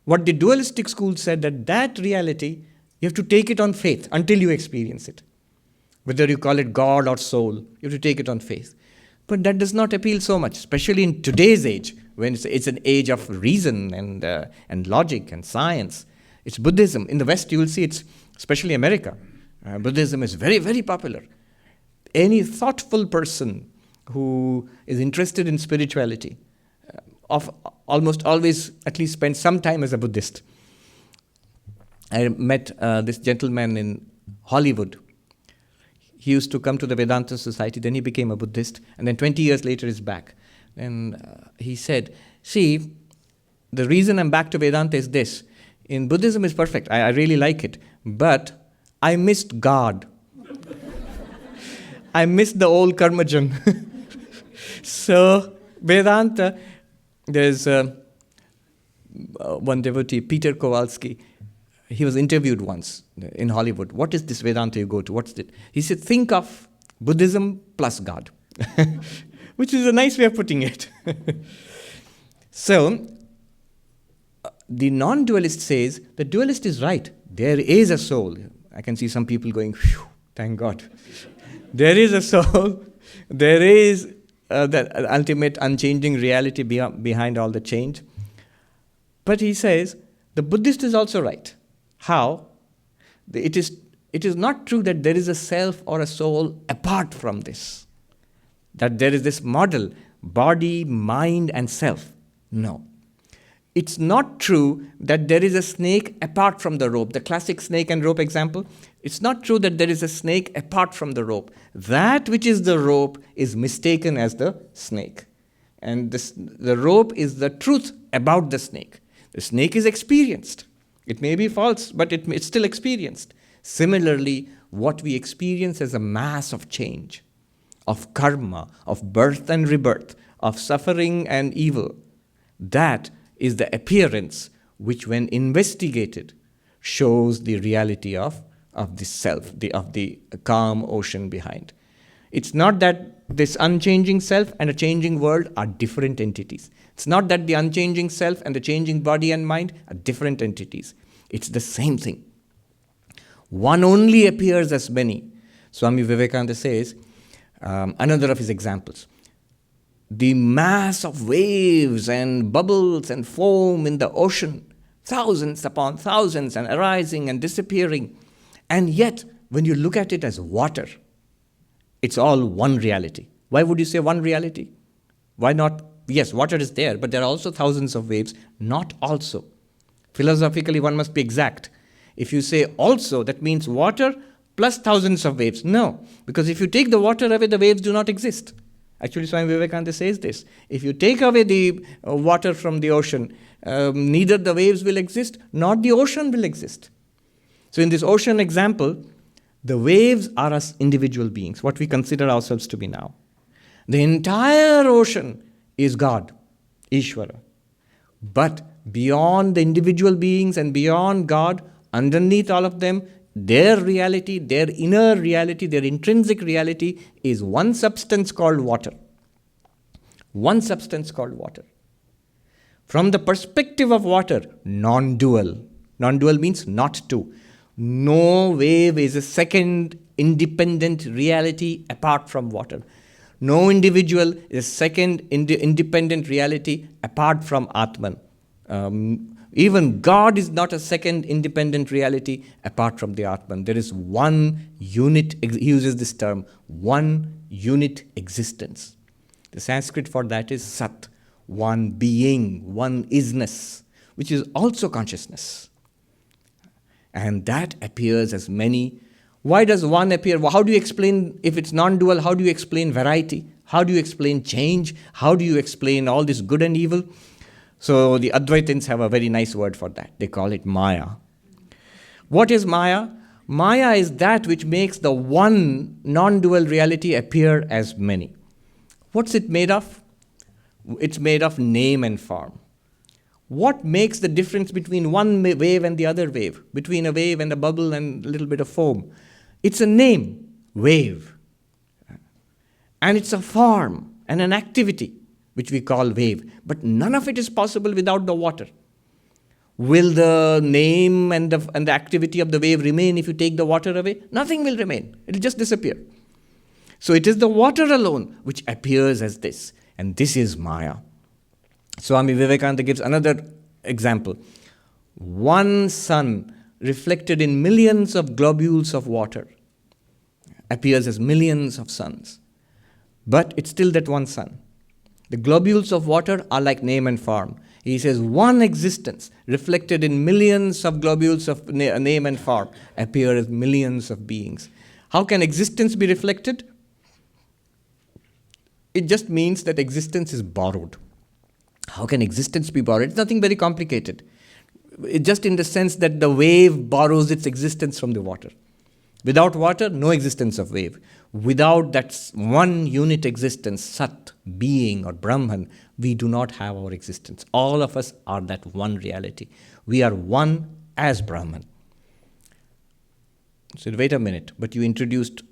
Speaker 1: What the dualistic school said, that reality, you have to take it on faith until you experience it. Whether you call it God or soul, you have to take it on faith. But that does not appeal so much, especially in today's age, when it's an age of reason and logic and science. It's Buddhism. In the West, you will see it's, especially America, Buddhism is very, very popular. Any thoughtful person who is interested in spirituality almost always at least spends some time as a Buddhist. I met this gentleman in Hollywood. He used to come to the Vedanta Society, then he became a Buddhist, and then 20 years later he's back. And he said, see, the reason I'm back to Vedanta is this. In Buddhism is perfect, I really like it, but I missed God. I missed the old Karmajan. So, Vedanta, there's one devotee, Peter Kowalski. He was interviewed once in Hollywood. What is this Vedanta you go to? What's it? He said, think of Buddhism plus God, which is a nice way of putting it. So, the non-dualist says, the dualist is right. There is a soul. I can see some people going, phew, thank God. There is a soul. There is the ultimate unchanging reality behind all the change. But he says, the Buddhist is also right. How? It is not true that there is a self or a soul apart from this. That there is this model, body, mind, and self. No. It's not true that there is a snake apart from the rope. The classic snake and rope example. It's not true that there is a snake apart from the rope. That which is the rope is mistaken as the snake. And the rope is the truth about the snake. The snake is experienced. It may be false, but it's still experienced. Similarly, what we experience as a mass of change, of karma, of birth and rebirth, of suffering and evil, that is the appearance which, when investigated, shows the reality of the self, of the calm ocean behind. It's not that this unchanging self and a changing world are different entities. It's not that the unchanging self and the changing body and mind are different entities. It's the same thing. One only appears as many. Swami Vivekananda says, another of his examples, the mass of waves and bubbles and foam in the ocean, thousands upon thousands, and arising and disappearing. And yet, when you look at it as water, it's all one reality. Why would you say one reality? Why not? Yes, water is there, but there are also thousands of waves. Not also. Philosophically, one must be exact. If you say also, that means water plus thousands of waves. No, because if you take the water away, the waves do not exist. Actually, Swami Vivekananda says this. If you take away the water from the ocean, neither the waves will exist, nor the ocean will exist. So in this ocean example, the waves are us individual beings, what we consider ourselves to be now. The entire ocean is God, Ishvara. But beyond the individual beings and beyond God, underneath all of them, their reality, their inner reality, their intrinsic reality is one substance called water. One substance called water. From the perspective of water, non-dual. Non-dual means not two. No wave is a second independent reality apart from water. No individual is a second independent reality apart from Atman. Even God is not a second independent reality apart from the Atman. There is one unit, he uses this term, one unit existence. The Sanskrit for that is Sat, one being, one isness, which is also consciousness. And that appears as many. Why does one appear? How do you explain, if it's non-dual, how do you explain variety? How do you explain change? How do you explain all this good and evil? So the Advaitins have a very nice word for that. They call it Maya. What is Maya? Maya is that which makes the one non-dual reality appear as many. What's it made of? It's made of name and form. What makes the difference between one wave and the other wave? Between a wave and a bubble and a little bit of foam? It's a name, wave. And it's a form and an activity, which we call wave. But none of it is possible without the water. Will the name and the activity of the wave remain if you take the water away? Nothing will remain. It will just disappear. So it is the water alone which appears as this. And this is Maya. Swami Vivekananda gives another example. One sun reflected in millions of globules of water appears as millions of suns. But it's still that one sun. The globules of water are like name and form. He says one existence reflected in millions of globules of name and form appear as millions of beings. How can existence be reflected? It just means that existence is borrowed. How can existence be borrowed? It's nothing very complicated. It's just in the sense that the wave borrows its existence from the water. Without water, no existence of wave. Without that one unit existence, Sat, being or Brahman, we do not have our existence. All of us are that one reality. We are one as Brahman. So wait a minute, but you introduced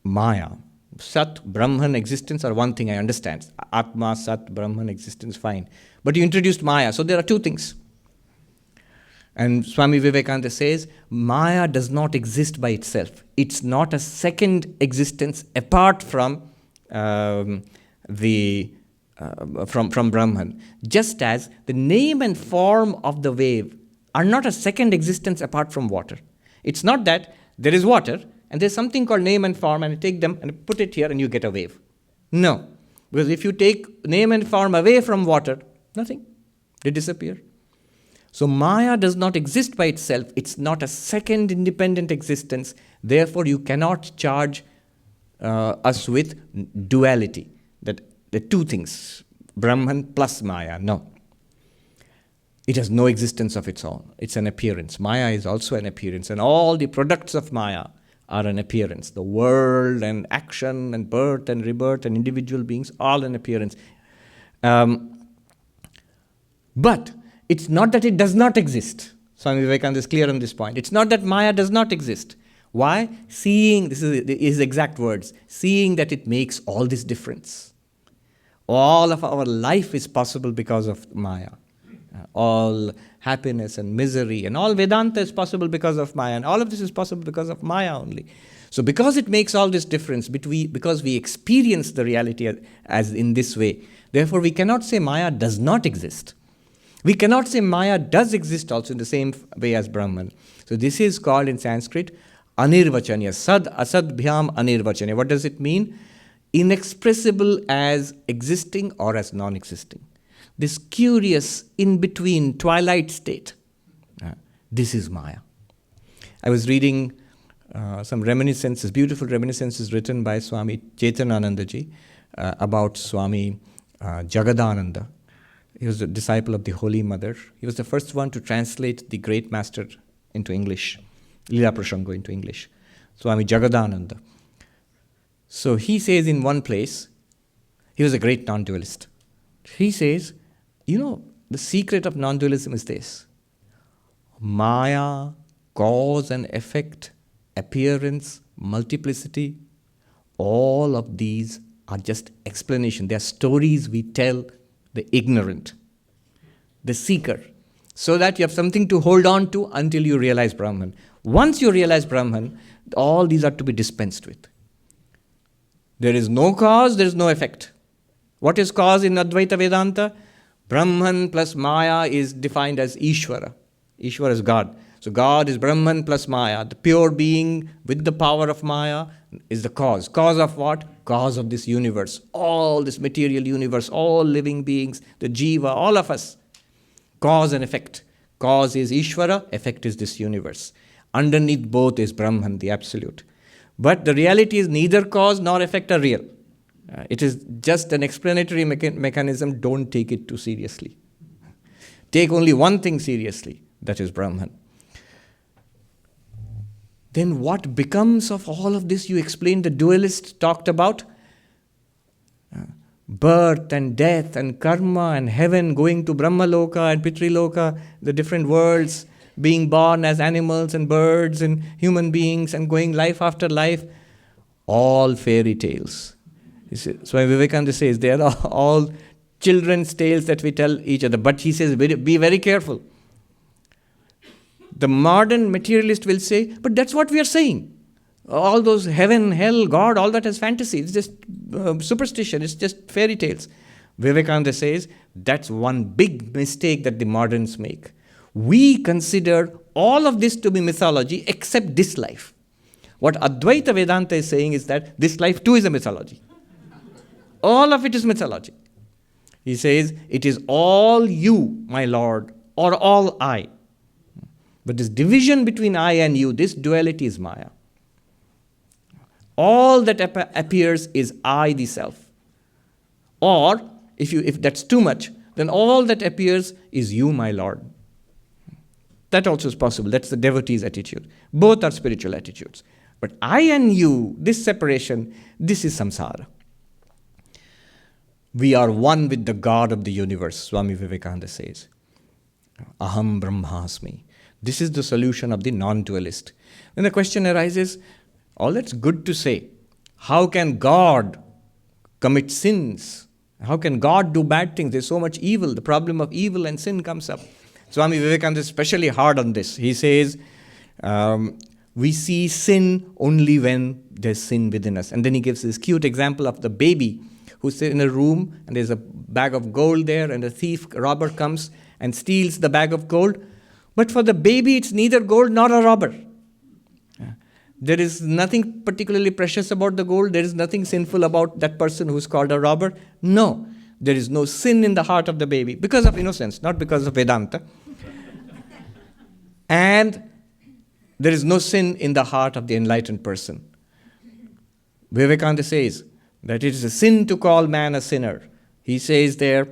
Speaker 1: Maya. Sat, Brahman, existence are one thing, I understand. Atma, Sat, Brahman, existence, fine. But you introduced Maya, so there are two things. And Swami Vivekananda says, Maya does not exist by itself. It's not a second existence apart from from Brahman. Just as the name and form of the wave are not a second existence apart from water. It's not that there is water and there's something called name and form and you take them and put it here and you get a wave. No. Because if you take name and form away from water, nothing. They disappear. So Maya does not exist by itself. It's not a second independent existence. Therefore, you cannot charge us with duality. That the two things, Brahman plus Maya. No. It has no existence of its own. It's an appearance. Maya is also an appearance. And all the products of Maya are an appearance. The world and action and birth and rebirth and individual beings, all an appearance. But it's not that it does not exist. Swami Vivekananda is clear on this point. It's not that Maya does not exist. Why? Seeing, this is his exact words, seeing that it makes all this difference. All of our life is possible because of Maya. All happiness and misery and all Vedanta is possible because of Maya. And all of this is possible because of Maya only. So because it makes all this difference, because we experience the reality as in this way, therefore we cannot say Maya does not exist. We cannot say Maya does exist also in the same way as Brahman. So this is called in Sanskrit Anirvachanya. Sad asad bhyam anirvachanya. What does it mean? Inexpressible as existing or as non-existing. This curious in-between twilight state. This is Maya. I was reading some reminiscences, beautiful reminiscences written by Swami Chetananandaji about Swami Jagadananda. He was a disciple of the Holy Mother. He was the first one to translate the great master into English. Lila Prashango into English. Swami Jagadananda. So he says in one place, he was a great non-dualist. He says, the secret of non-dualism is this. Maya, cause and effect, appearance, multiplicity, all of these are just explanation. They are stories we tell the ignorant, the seeker, so that you have something to hold on to until you realize Brahman. Once you realize Brahman, all these are to be dispensed with. There is no cause, there is no effect. What is cause in Advaita Vedanta? Brahman plus Maya is defined as Ishvara. Ishvara is God. So God is Brahman plus Maya. The pure being with the power of Maya is the cause. Cause of what? Cause of this universe. All this material universe, all living beings, the Jiva, all of us. Cause and effect. Cause is Ishvara, effect is this universe. Underneath both is Brahman, the absolute. But the reality is neither cause nor effect are real. It is just an explanatory mechanism. Don't take it too seriously. Take only one thing seriously, that is Brahman. Then what becomes of all of this? You explained, the dualist talked about birth and death and karma and heaven, going to Brahmaloka and Pitriloka, the different worlds, being born as animals and birds and human beings and going life after life. All fairy tales. Swami Vivekananda says they are all children's tales that we tell each other. But he says, be very careful. The modern materialist will say, but that's what we are saying. All those heaven, hell, God, all that is fantasy. It's just superstition. It's just fairy tales. Vivekananda says, that's one big mistake that the moderns make. We consider all of this to be mythology except this life. What Advaita Vedanta is saying is that this life too is a mythology. All of it is mythology. He says, it is all you, my Lord, or all I. But this division between I and you, this duality is Maya. All that appears is I, the self. Or, if that's too much, then all that appears is you, my Lord. That also is possible. That's the devotee's attitude. Both are spiritual attitudes. But I and you, this separation, this is samsara. We are one with the God of the universe, Swami Vivekananda says. Aham Brahmasmi. This is the solution of the non-dualist. Then the question arises, all that's good to say. How can God commit sins? How can God do bad things? There's so much evil. The problem of evil and sin comes up. Swami Vivekananda is especially hard on this. He says, we see sin only when there's sin within us. And then he gives this cute example of the baby who's in a room and there's a bag of gold there and a robber comes and steals the bag of gold. But for the baby, it's neither gold nor a robber. There is nothing particularly precious about the gold. There is nothing sinful about that person who's called a robber. No, there is no sin in the heart of the baby because of innocence, not because of Vedanta. And there is no sin in the heart of the enlightened person. Vivekananda says that it is a sin to call man a sinner. He says there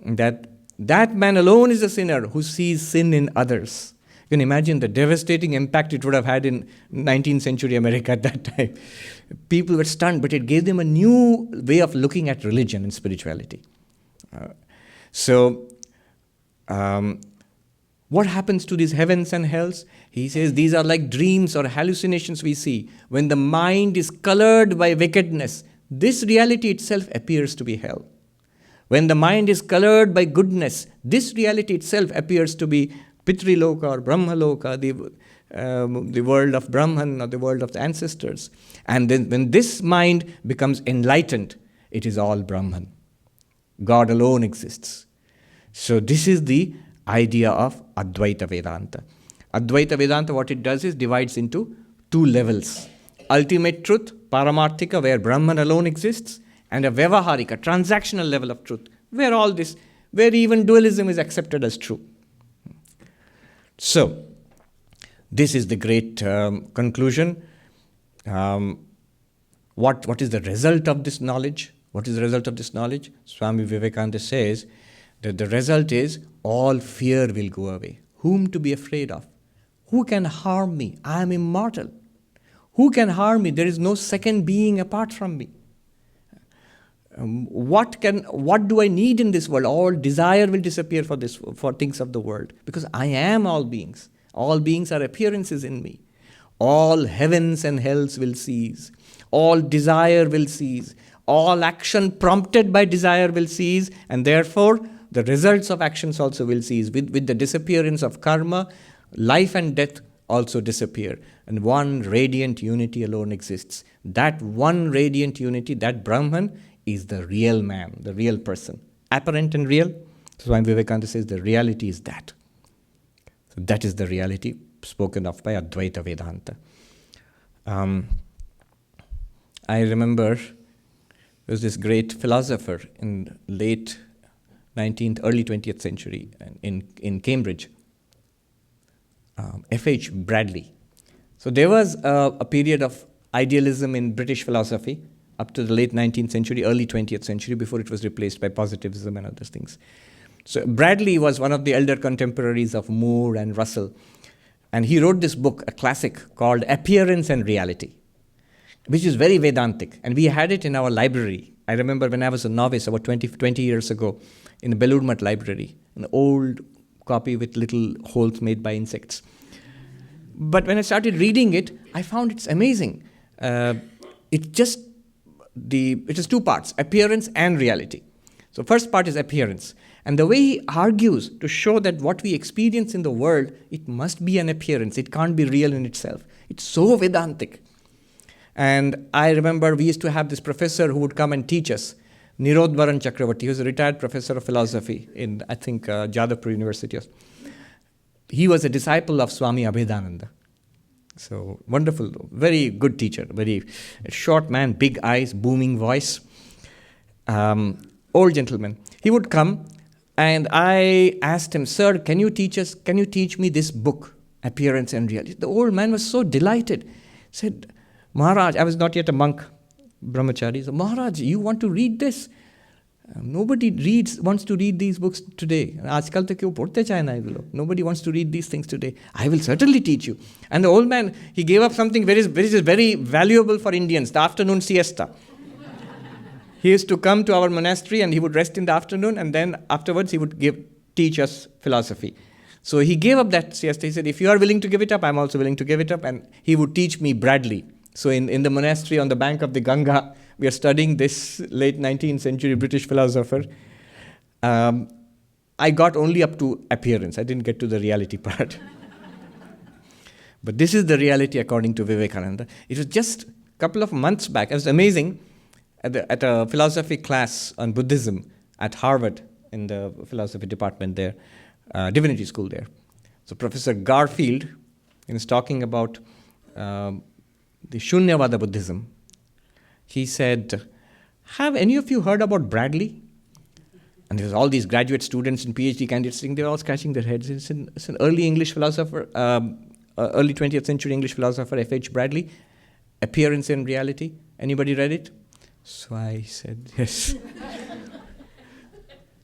Speaker 1: that man alone is a sinner who sees sin in others. You can imagine the devastating impact it would have had in 19th century America at that time. People were stunned, but it gave them a new way of looking at religion and spirituality. What happens to these heavens and hells? He says these are like dreams or hallucinations we see. When the mind is colored by wickedness, this reality itself appears to be hell. When the mind is colored by goodness, this reality itself appears to be Pitriloka or Brahmaloka, the world of Brahman or the world of the ancestors. And then when this mind becomes enlightened, it is all Brahman. God alone exists. So this is the idea of Advaita Vedanta. Advaita Vedanta, what it does is divides into two levels. Ultimate truth, Paramarthika, where Brahman alone exists, and a Vyavaharika, transactional level of truth, where even dualism is accepted as true. So, this is the great conclusion. What is the result of this knowledge? What is the result of this knowledge? Swami Vivekananda says that the result is all fear will go away. Whom to be afraid of? Who can harm me? I am immortal. Who can harm me? There is no second being apart from me. What do I need in this world? All desire will disappear for things of the world, because I am all beings. All beings are appearances in me. All heavens and hells will cease. All desire will cease. All action prompted by desire will cease, and therefore the results of actions also will cease. With the disappearance of karma, life and death also disappear, and one radiant unity alone exists. That one radiant unity, that Brahman, is the real man, the real person. Apparent and real. So Swami Vivekananda says the reality is that. So that is the reality spoken of by Advaita Vedanta. I remember there was this great philosopher in late 19th, early 20th century in Cambridge, F.H. Bradley. So there was a period of idealism in British philosophy up to the late 19th century, early 20th century, before it was replaced by positivism and other things. So Bradley was one of the elder contemporaries of Moore and Russell. And he wrote this book, a classic, called Appearance and Reality, which is very Vedantic. And we had it in our library. I remember when I was a novice, about 20 years ago, in the Belur Math library, an old copy with little holes made by insects. But when I started reading it, I found it's amazing. It is two parts, appearance and reality. So first part is appearance. And the way he argues to show that what we experience in the world, it must be an appearance. It can't be real in itself. It's so Vedantic. And I remember we used to have this professor who would come and teach us, Nirodvaran Chakravarti. He was a retired professor of philosophy in, I think, Jadavpur University. He was a disciple of Swami Abhedananda. So wonderful, very good teacher, very short man, big eyes, booming voice, old gentleman. He would come and I asked him, "Sir, can you teach me this book, Appearance and Reality?" The old man was so delighted. He said, "Maharaj," I was not yet a monk, brahmachari. He said, "Maharaj, you want to read this? Nobody wants to read these books today. Aajkal to kyun padhte chahe na ye log? Nobody wants to read these things today. I will certainly teach you." And the old man, he gave up something very, very valuable for Indians, the afternoon siesta. He used to come to our monastery and he would rest in the afternoon, and then afterwards he would teach us philosophy. So he gave up that siesta. He said, "If you are willing to give it up, I'm also willing to give it up." And he would teach me Bradley. So in the monastery on the bank of the Ganga, we are studying this late 19th century British philosopher. I got only up to appearance. I didn't get to the reality part. But this is the reality according to Vivekananda. It was just a couple of months back. It was amazing. At a philosophy class on Buddhism at Harvard, in the philosophy department there, divinity school there. So Professor Garfield was talking about the Shunyavada Buddhism. He said, "Have any of you heard about Bradley?" And there's all these graduate students and PhD candidates sitting there all scratching their heads. It's an early English philosopher, early 20th century English philosopher, F.H. Bradley, Appearance and Reality. Anybody read it? So I said, yes.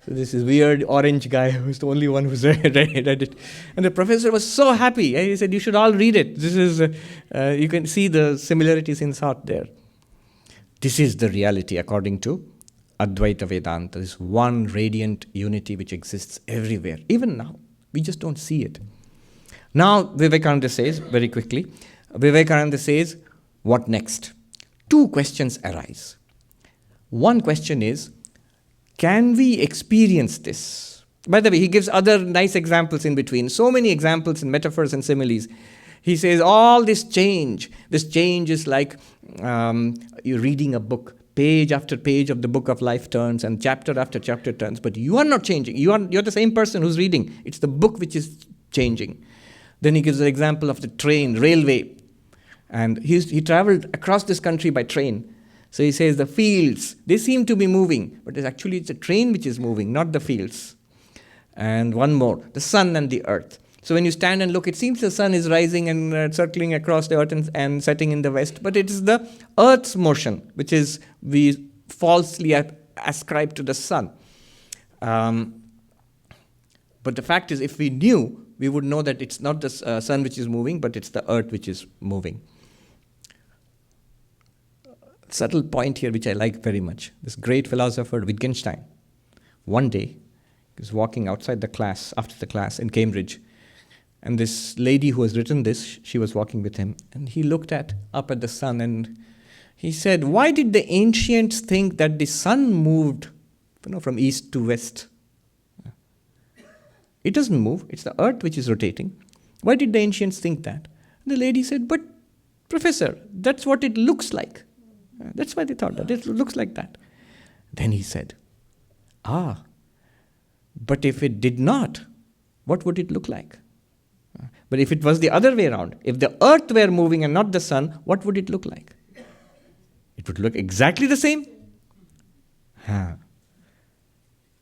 Speaker 1: So this is weird orange guy who's the only one who's read it. And the professor was so happy. He said, "You should all read it. This is, you can see the similarities in thought there." This is the reality according to Advaita Vedanta. This one radiant unity which exists everywhere. Even now, we just don't see it. Now, Vivekananda says, very quickly, what next? Two questions arise. One question is, can we experience this? By the way, he gives other nice examples in between. So many examples and metaphors and similes. He says all this change is like you're reading a book. Page after page of the book of life turns and chapter after chapter turns. But you are not changing. You're the same person who's reading. It's the book which is changing. Then he gives an example of the railway. And he traveled across this country by train. So he says the fields, they seem to be moving, but it's a train which is moving, not the fields. And one more, the sun and the earth. So when you stand and look, it seems the sun is rising and circling across the earth and setting in the west, but it is the earth's motion, which is we falsely ascribe to the sun. But the fact is, if we knew we would know that it's not the sun which is moving, but it's the earth which is moving. Subtle point here which I like very much. This great philosopher Wittgenstein, one day, he was walking outside the class, after the class in Cambridge, and this lady who has written this, she was walking with him, and he looked up at the sun, and he said, why did the ancients think that the sun moved, from east to west? It doesn't move, it's the earth which is rotating. Why did the ancients think that? And the lady said, but professor, that's what it looks like. That's why they thought that it looks like that. Then he said, but if it did not, what would it look like? But if it was the other way around, if the earth were moving and not the sun, what would it look like? It would look exactly the same.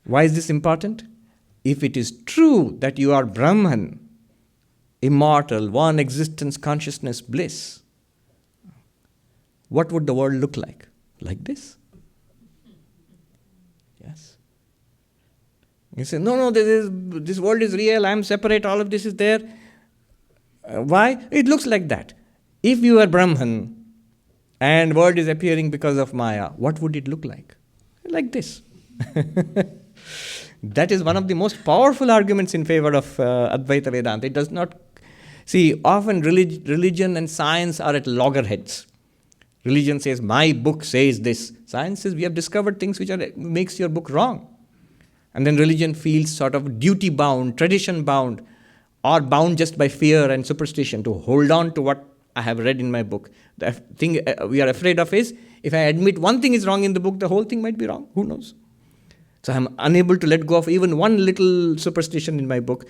Speaker 1: Why is this important? If it is true that you are Brahman, immortal, one existence, consciousness, bliss, what would the world look like? Like this? Yes. You say, no, this world is real, I am separate, all of this is there. Why? It looks like that. If you are Brahman and world is appearing because of Maya, what would it look like? Like this. That is one of the most powerful arguments in favor of Advaita Vedanta. It does not... See, often religion and science are at loggerheads. Religion says, my book says this. Science says, we have discovered things which makes your book wrong. And then religion feels sort of duty-bound, tradition-bound, or bound just by fear and superstition to hold on to what I have read in my book. The thing we are afraid of is, if I admit one thing is wrong in the book, the whole thing might be wrong. Who knows? So I'm unable to let go of even one little superstition in my book,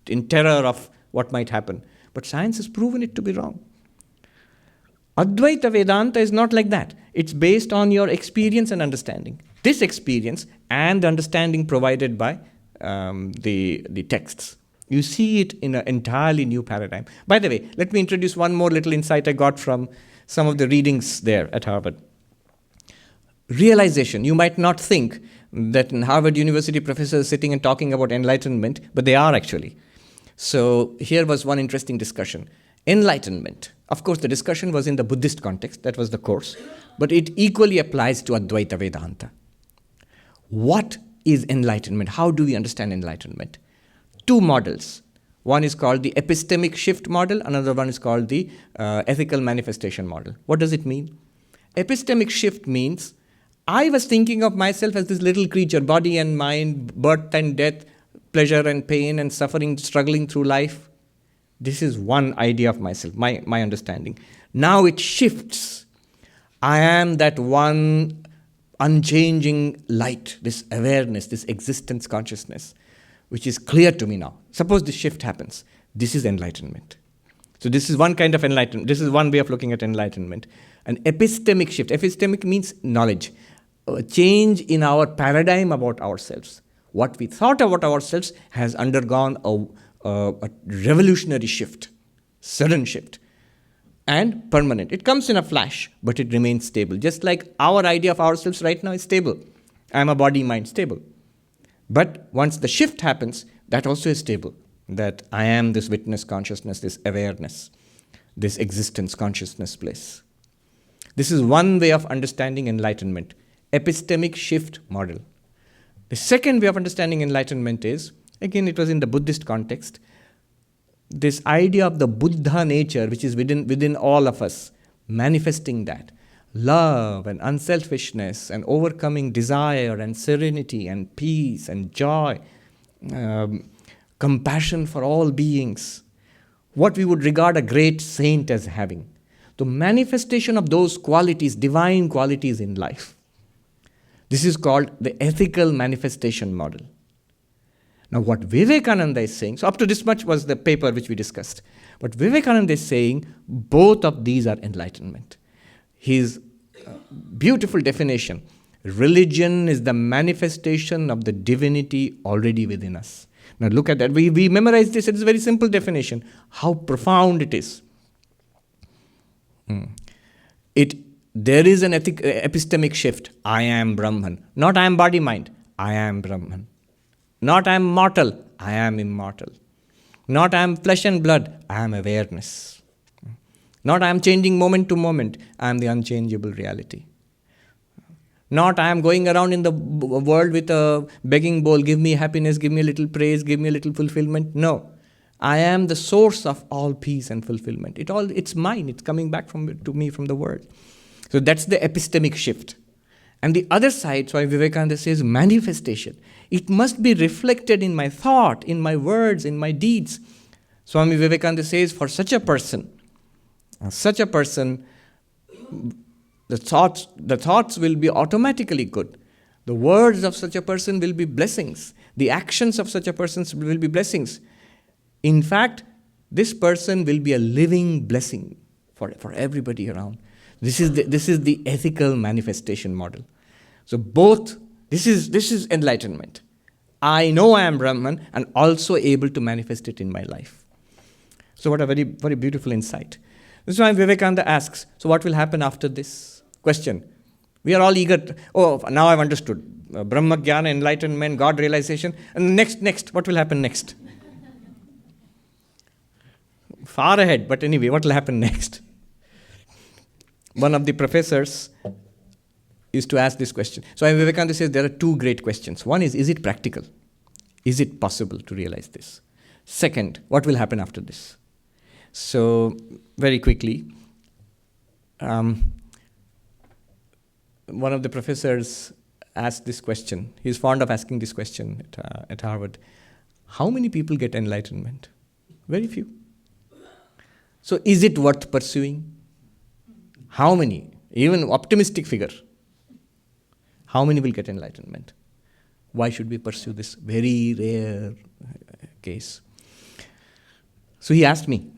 Speaker 1: in terror of what might happen. But science has proven it to be wrong. Advaita Vedanta is not like that. It's based on your experience and understanding. This experience and the understanding provided by the texts. You see it in an entirely new paradigm. By the way, let me introduce one more little insight I got from some of the readings there at Harvard. Realization. You might not think that in Harvard University professors sitting and talking about enlightenment, but they are actually. So here was one interesting discussion. Enlightenment. Of course, the discussion was in the Buddhist context. That was the course. But it equally applies to Advaita Vedanta. What is enlightenment? How do we understand enlightenment? Two models. One is called the epistemic shift model. Another one is called the ethical manifestation model. What does it mean? Epistemic shift means I was thinking of myself as this little creature, body and mind, birth and death, pleasure and pain and suffering, struggling through life. This is one idea of myself, my understanding. Now it shifts. I am that one unchanging light, this awareness, this existence consciousness, which is clear to me now. Suppose this shift happens. This is enlightenment. So this is one kind of enlightenment. This is one way of looking at enlightenment. An epistemic shift. Epistemic means knowledge. A change in our paradigm about ourselves. What we thought about ourselves has undergone a revolutionary shift, sudden shift, and permanent. It comes in a flash, but it remains stable. Just like our idea of ourselves right now is stable. I am a body, mind, stable. But once the shift happens, that also is stable. That I am this witness consciousness, this awareness, this existence consciousness bliss. This is one way of understanding enlightenment. Epistemic shift model. The second way of understanding enlightenment is, again it was in the Buddhist context, this idea of the Buddha nature which is within all of us, manifesting that. Love and unselfishness and overcoming desire and serenity and peace and joy, compassion for all beings, what we would regard a great saint as having. The manifestation of those qualities, divine qualities in life. This is called the ethical manifestation model. Now what Vivekananda is saying, so up to this much was the paper which we discussed, but Vivekananda is saying both of these are enlightenment. His beautiful definition, religion is the manifestation of the divinity already within us. Now look at that, we memorize this, it's a very simple definition. How profound it is. There is an epistemic shift. I am Brahman. Not I am body mind. I am Brahman. Not I am mortal. I am immortal. Not I am flesh and blood, I am awareness. Not I am changing moment to moment, I am the unchangeable reality. Not I am going around in the world with a begging bowl, give me happiness, give me a little praise, give me a little fulfillment. No. I am the source of all peace and fulfillment. It's mine. It's coming back to me from the world. So that's the epistemic shift. And the other side, Swami Vivekananda says, manifestation. It must be reflected in my thought, in my words, in my deeds. Swami Vivekananda says, for such a person, the thoughts will be automatically good. The words of such a person will be blessings. The actions of such a person will be blessings. In fact, this person will be a living blessing for everybody around. This is the ethical manifestation model. So this is enlightenment. I know I am Brahman and also able to manifest it in my life. So what a very, very beautiful insight. This is why Vivekananda asks, so what will happen after this? Question. We are all eager. Now I've understood. Brahma Jnana, enlightenment, God realization. And next, what will happen next? Far ahead, but anyway, what will happen next? One of the professors used to ask this question. So Vivekananda says there are two great questions. One is it practical? Is it possible to realize this? Second, what will happen after this? So, very quickly, one of the professors asked this question. He's fond of asking this question at Harvard. How many people get enlightenment? Very few. So is it worth pursuing? How many? Even optimistic figure. How many will get enlightenment? Why should we pursue this very rare case? So he asked me.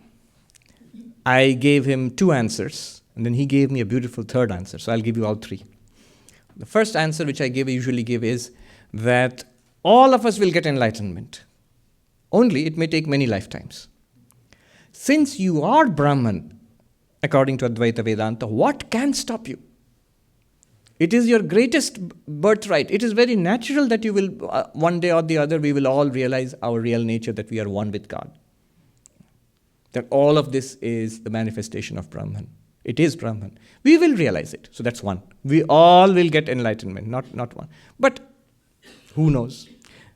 Speaker 1: I gave him two answers, and then he gave me a beautiful third answer. So I'll give you all three. The first answer which I usually give is that all of us will get enlightenment. Only it may take many lifetimes. Since you are Brahman, according to Advaita Vedanta, what can stop you? It is your greatest birthright. It is very natural that you will, one day or the other, we will all realize our real nature, that we are one with God. That all of this is the manifestation of Brahman. It is Brahman. We will realize it. So that's one. We all will get enlightenment, not one. But who knows?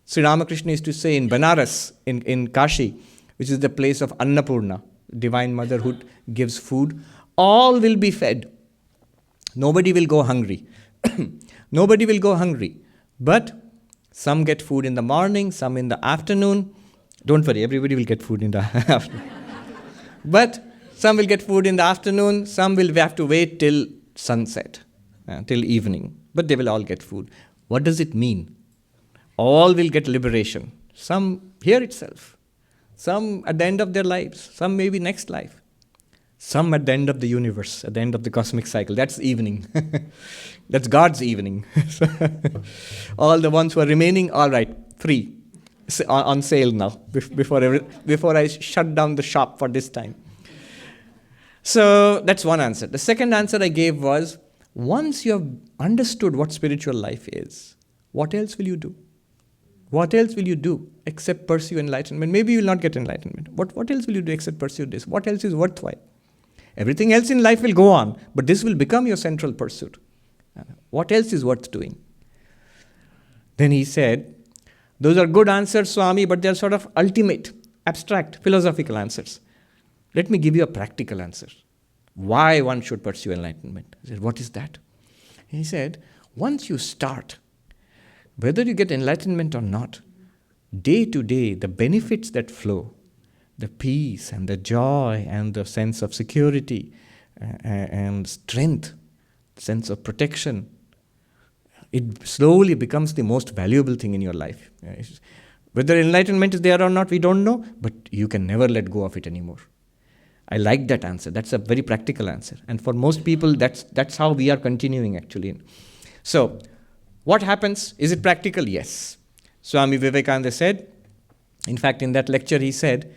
Speaker 1: Sri Ramakrishna used to say in Banaras, in Kashi, which is the place of Annapurna, Divine Mother who gives food, all will be fed. Nobody will go hungry. Nobody will go hungry. But some get food in the morning, some in the afternoon. Don't worry, everybody will get food in the afternoon. But some will get food in the afternoon, some will have to wait till sunset, till evening. But they will all get food. What does it mean? All will get liberation. Some here itself. Some at the end of their lives. Some maybe next life. Some at the end of the universe, at the end of the cosmic cycle. That's evening. That's God's evening. All the ones who are remaining, all right, free. On sale now, before I shut down the shop for this time. So that's one answer. The second answer I gave was, once you have understood what spiritual life is, what else will you do? What else will you do except pursue enlightenment? Maybe you will not get enlightenment. What else will you do except pursue this? What else is worthwhile? Everything else in life will go on, but this will become your central pursuit. What else is worth doing? Then he said, those are good answers, Swami, but they're sort of ultimate, abstract, philosophical answers. Let me give you a practical answer. Why one should pursue enlightenment? I said, what is that? He said, once you start, whether you get enlightenment or not, day to day, the benefits that flow, the peace and the joy and the sense of security and strength, sense of protection, it slowly becomes the most valuable thing in your life. Whether enlightenment is there or not, we don't know, but you can never let go of it anymore. I like that answer. That's a very practical answer. And for most people, that's how we are continuing actually. So, what happens? Is it practical? Yes. Swami Vivekananda said, in fact, in that lecture he said,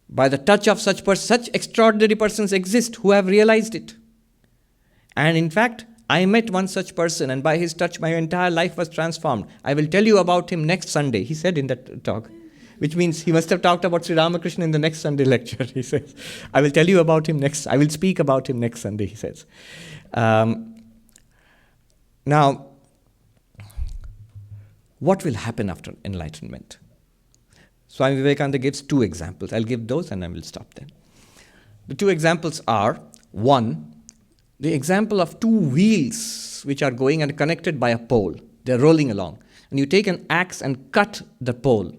Speaker 1: by the touch of such extraordinary persons exist who have realized it. And in fact, I met one such person, and by his touch my entire life was transformed. I will tell you about him next Sunday, he said in that talk. which means he must have talked about Sri Ramakrishna in the next Sunday lecture, he says. I will tell you about him next, I will speak about him next Sunday, he says. Now, what will happen after enlightenment? Swami Vivekananda gives two examples. I'll give those and I will stop then. The two examples are, one, the example of two wheels which are going and connected by a pole. They're rolling along. And you take an axe and cut the pole.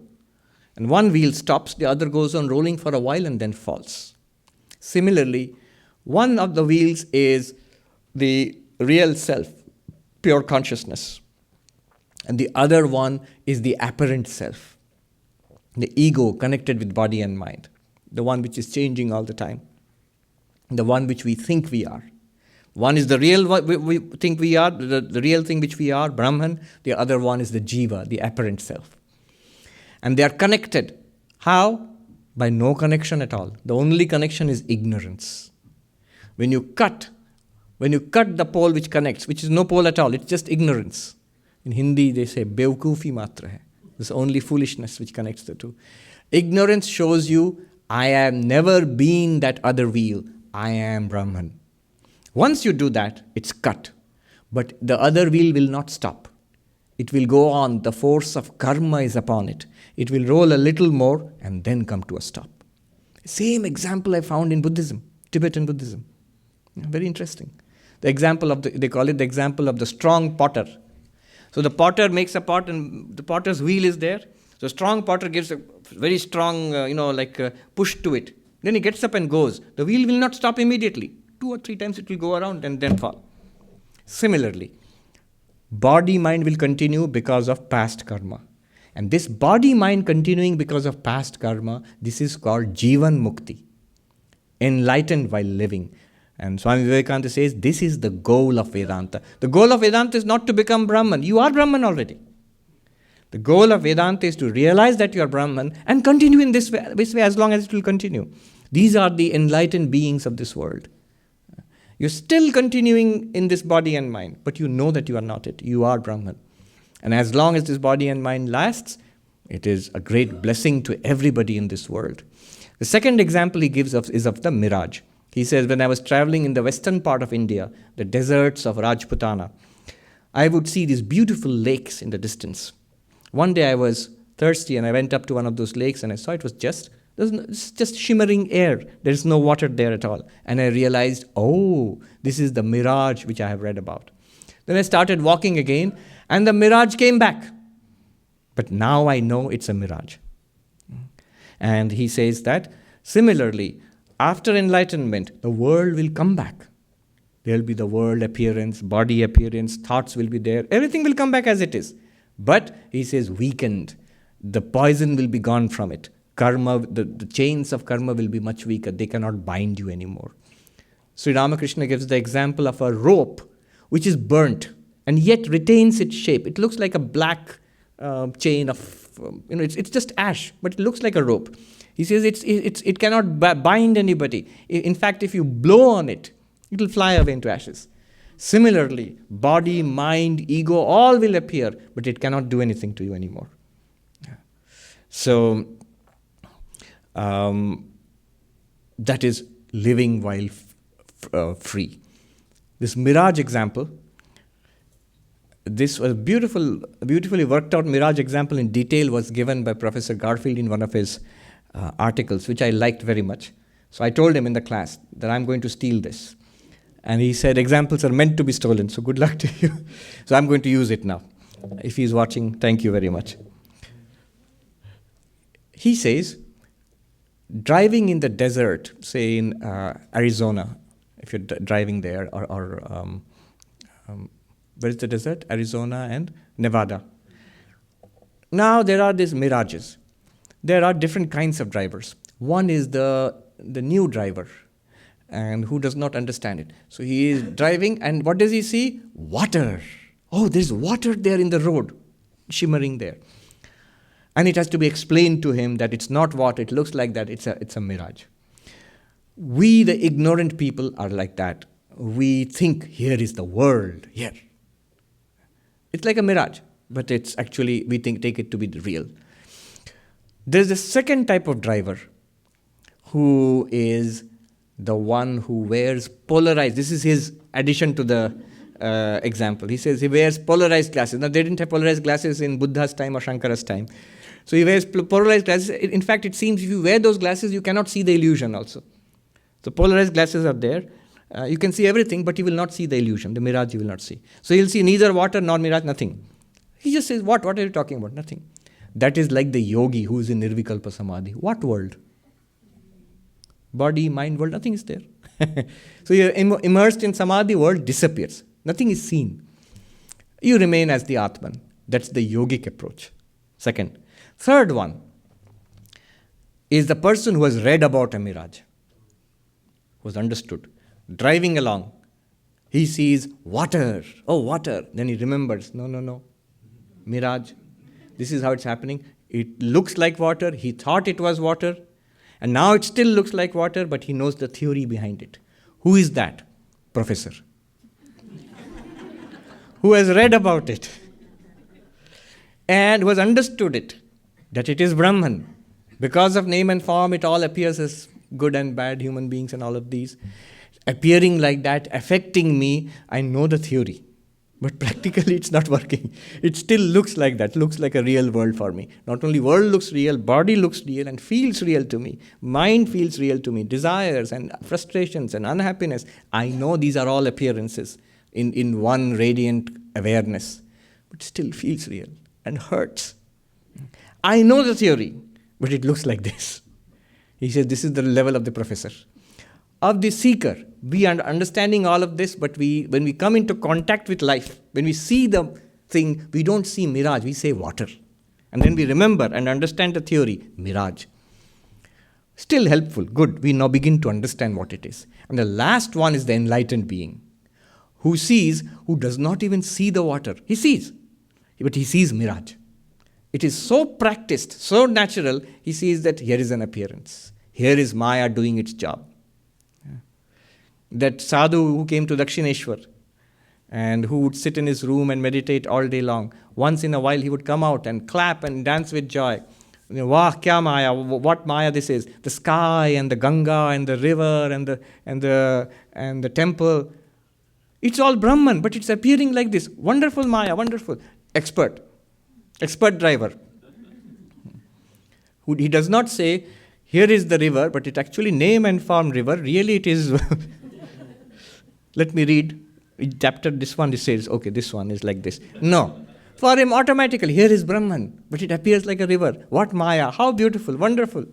Speaker 1: And one wheel stops, the other goes on rolling for a while and then falls. Similarly, one of the wheels is the real self, pure consciousness. And the other one is the apparent self, the ego connected with body and mind, the one which is changing all the time, the one which we think we are. One is the real what we think we are, the real thing which we are, Brahman. The other one is the jiva, the apparent self. And they are connected. How? By no connection at all. The only connection is ignorance. When you cut the pole which connects, which is no pole at all, it's just ignorance. In Hindi they say, Bevkufi matra hai. It's only foolishness which connects the two. Ignorance shows you, I have never been that other wheel. I am Brahman. Once you do that, it's cut. But the other wheel will not stop. It will go on. The force of karma is upon it. It will roll a little more and then come to a stop. Same example I found in Buddhism, Tibetan Buddhism. Very interesting. The example of they call it the example of the strong potter. So the potter makes a pot and the potter's wheel is there. So strong potter gives a very strong, push to it. Then he gets up and goes. The wheel will not stop immediately. 2 or 3 times it will go around and then fall. Similarly, body-mind will continue because of past karma. And this body-mind continuing because of past karma, this is called Jivan Mukti, enlightened while living. And Swami Vivekananda says, this is the goal of Vedanta. The goal of Vedanta is not to become Brahman. You are Brahman already. The goal of Vedanta is to realize that you are Brahman and continue in this way as long as it will continue. These are the enlightened beings of this world. You're still continuing in this body and mind, but you know that you are not it. You are Brahman. And as long as this body and mind lasts, it is a great blessing to everybody in this world. The second example he gives is of the mirage. He says, when I was traveling in the western part of India, the deserts of Rajputana, I would see these beautiful lakes in the distance. One day I was thirsty and I went up to one of those lakes and I saw it's just shimmering air. There is no water there at all. And I realized, this is the mirage which I have read about. Then I started walking again and the mirage came back. But now I know it's a mirage. And he says that, similarly, after enlightenment, the world will come back. There will be the world appearance, body appearance, thoughts will be there. Everything will come back as it is. But, he says, weakened. The poison will be gone from it. Karma, the chains of karma will be much weaker. They cannot bind you anymore. Sri Ramakrishna gives the example of a rope which is burnt and yet retains its shape. It looks like a black chain of, it's just ash, but it looks like a rope. He says it cannot bind anybody. In fact, if you blow on it, it will fly away into ashes. Similarly, body, mind, ego, all will appear, but it cannot do anything to you anymore. So, that is living while free. This mirage example, this was beautifully worked out mirage example in detail was given by Professor Garfield in one of his articles, which I liked very much. So I told him in the class that I'm going to steal this. And he said, examples are meant to be stolen, so good luck to you. So I'm going to use it now. If he's watching, thank you very much. He says, driving in the desert, say in Arizona, if you're driving there, or where is the desert? Arizona and Nevada. Now there are these mirages. There are different kinds of drivers. One is the new driver, and who does not understand it. So he is driving, and what does he see? Water. Oh, there's water there in the road, shimmering there. And it has to be explained to him that it's not water, it looks like that, it's a mirage. We, the ignorant people, are like that. We think, here is the world, here. It's like a mirage, but it's actually, we take it to be the real. There's a second type of driver who is the one who wears polarized. This is his addition to the example. He says he wears polarized glasses. Now, they didn't have polarized glasses in Buddha's time or Shankara's time. So he wears polarized glasses. In fact, it seems if you wear those glasses, you cannot see the illusion also. So polarized glasses are there. You can see everything, but you will not see the illusion, the mirage you will not see. So you'll see neither water nor mirage, nothing. He just says, what are you talking about? Nothing. That is like the yogi who is in Nirvikalpa Samadhi. What world? Body, mind world, nothing is there. So you're immersed in Samadhi, world disappears. Nothing is seen. You remain as the Atman. That's the yogic approach. Second. Third one is the person who has read about a mirage, who has understood. Driving along, he sees water. Oh, water. Then he remembers, no. Mirage. This is how it's happening. It looks like water. He thought it was water. And now it still looks like water, but he knows the theory behind it. Who is that? Professor. Who has read about it. And who has understood it. That it is Brahman. Because of name and form, it all appears as good and bad human beings and all of these. Appearing like that, affecting me, I know the theory. But practically it's not working. It still looks like that, looks like a real world for me. Not only world looks real, body looks real and feels real to me. Mind feels real to me. Desires and frustrations and unhappiness. I know these are all appearances in one radiant awareness. But still feels real and hurts. I know the theory, but it looks like this. He says this is the level of the professor. Of the seeker, we are understanding all of this, but when we come into contact with life, when we see the thing, we don't see mirage, we say water. And then we remember and understand the theory, mirage. Still helpful, good. We now begin to understand what it is. And the last one is the enlightened being, who does not even see the water. He sees, but he sees mirage. It is so practiced, so natural, he sees that here is an appearance. Here is Maya doing its job. That sadhu who came to Dakshineshwar and who would sit in his room and meditate all day long. Once in a while he would come out and clap and dance with joy. Wah, kya Maya, what Maya this is. The sky and the Ganga and the river and the temple. It's all Brahman, but it's appearing like this. Wonderful Maya, wonderful. Expert driver. He does not say, here is the river, but it actually name and form river. Really it is... Let me read. Chapter this one, it says, okay, this one is like this. No. For him, automatically, here is Brahman, but it appears like a river. What Maya, how beautiful, wonderful.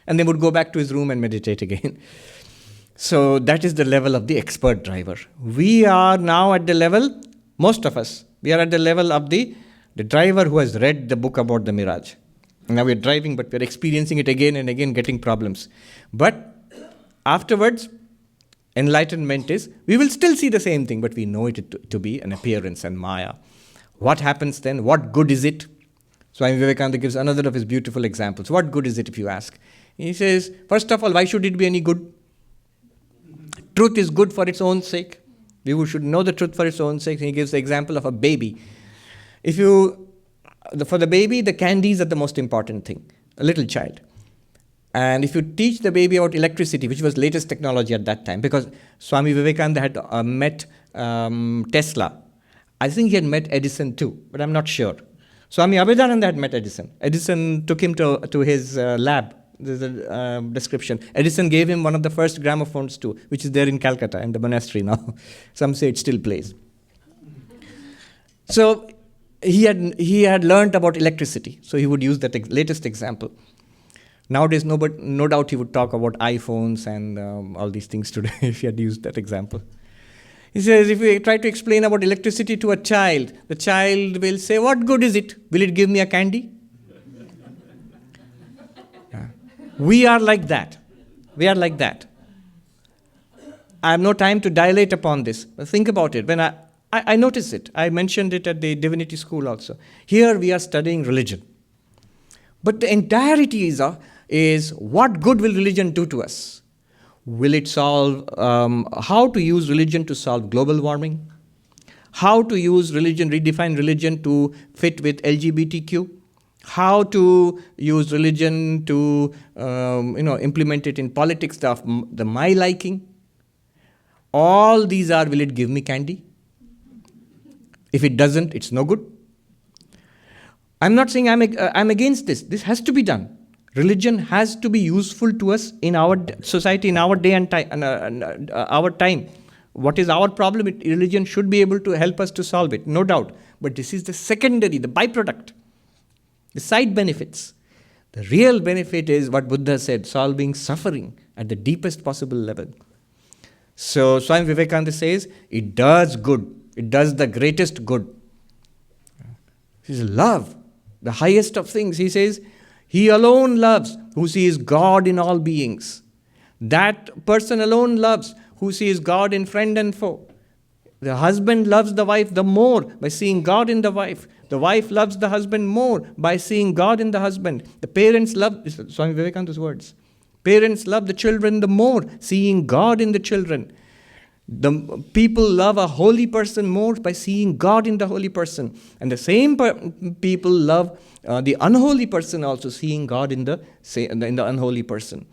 Speaker 1: And then would go back to his room and meditate again. So that is the level of the expert driver. We are now at the level, most of us, we are at the level of the driver who has read the book about the mirage. Now we're driving, but we're experiencing it again and again, getting problems. But afterwards, enlightenment is, we will still see the same thing, but we know it to be an appearance and Maya. What happens then? What good is it? Swami Vivekananda gives another of his beautiful examples. What good is it if you ask? He says, first of all, why should it be any good? Truth is good for its own sake. We should know the truth for its own sake. He gives the example of a baby. For the baby, the candies are the most important thing. A little child. And if you teach the baby about electricity, which was latest technology at that time, because Swami Vivekananda had met Tesla. I think he had met Edison too, but I'm not sure. Swami Abhidananda had met Edison. Edison took him to his lab. There's a description. Edison gave him one of the first gramophones too, which is there in Calcutta, in the monastery now. Some say it still plays. So he had learned about electricity, so he would use that latest example. Nowadays, no doubt he would talk about iPhones and all these things today if he had used that example. He says, if we try to explain about electricity to a child, the child will say, what good is it? Will it give me a candy? We are like that. I have no time to dilate upon this, but think about it. When I notice it, I mentioned it at the divinity school also. Here we are studying religion. But the entirety is what good will religion do to us? Will it solve, how to use religion to solve global warming? How to use religion, redefine religion to fit with LGBTQ? how to use religion to implement it in politics, the my liking. All these are, will it give me candy? If it doesn't, it's no good. I'm not saying I'm against this. This has to be done. Religion has to be useful to us in our society, in our day and time, our time. What is our problem? Religion should be able to help us to solve it, no doubt. But this is the secondary, the byproduct, the side benefits. The real benefit is what Buddha said, solving suffering at the deepest possible level. So Swami Vivekananda says, it does good. It does the greatest good. This is love, the highest of things. He says, he alone loves who sees God in all beings. That person alone loves who sees God in friend and foe. The husband loves the wife the more by seeing God in the wife. The wife loves the husband more by seeing God in the husband. The parents love, this is Swami Vivekananda's words. Parents love the children the more, seeing God in the children. The people love a holy person more by seeing God in the holy person. And the same people love the unholy person also, seeing God in the unholy person.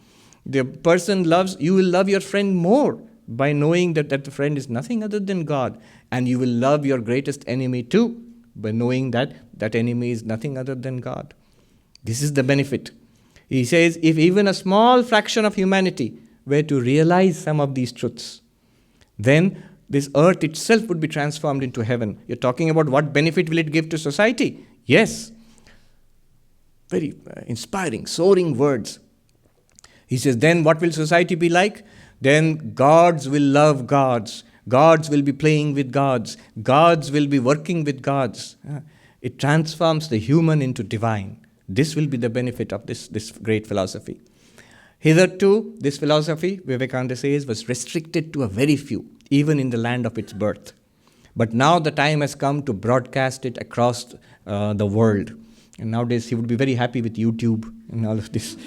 Speaker 1: The person loves, you will love your friend more by knowing that the friend is nothing other than God. And you will love your greatest enemy too, by knowing that that enemy is nothing other than God. This is the benefit. He says, if even a small fraction of humanity were to realize some of these truths, then this earth itself would be transformed into heaven. You're talking about what benefit will it give to society? Yes. Very inspiring, soaring words. He says, then what will society be like? Then gods will love gods. Gods will be playing with gods. Gods will be working with gods. It transforms the human into divine. This will be the benefit of this great philosophy. Hitherto, this philosophy, Vivekananda says, was restricted to a very few, even in the land of its birth. But now the time has come to broadcast it across the world. And nowadays he would be very happy with YouTube and all of this.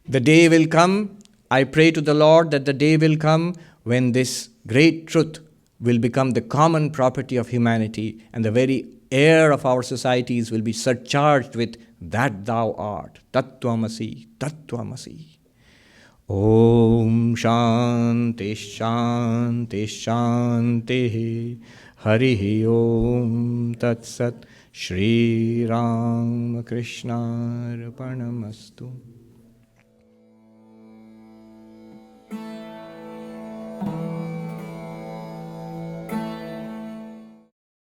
Speaker 1: The day will come, I pray to the Lord that the day will come when this great truth will become the common property of humanity, and the very air of our societies will be surcharged with that thou art, tattvamasi, tattvamasi. Om Shanti Shanti Shanti Harihi Om Tat Sat Shri Ram Krishna Arpanamastu.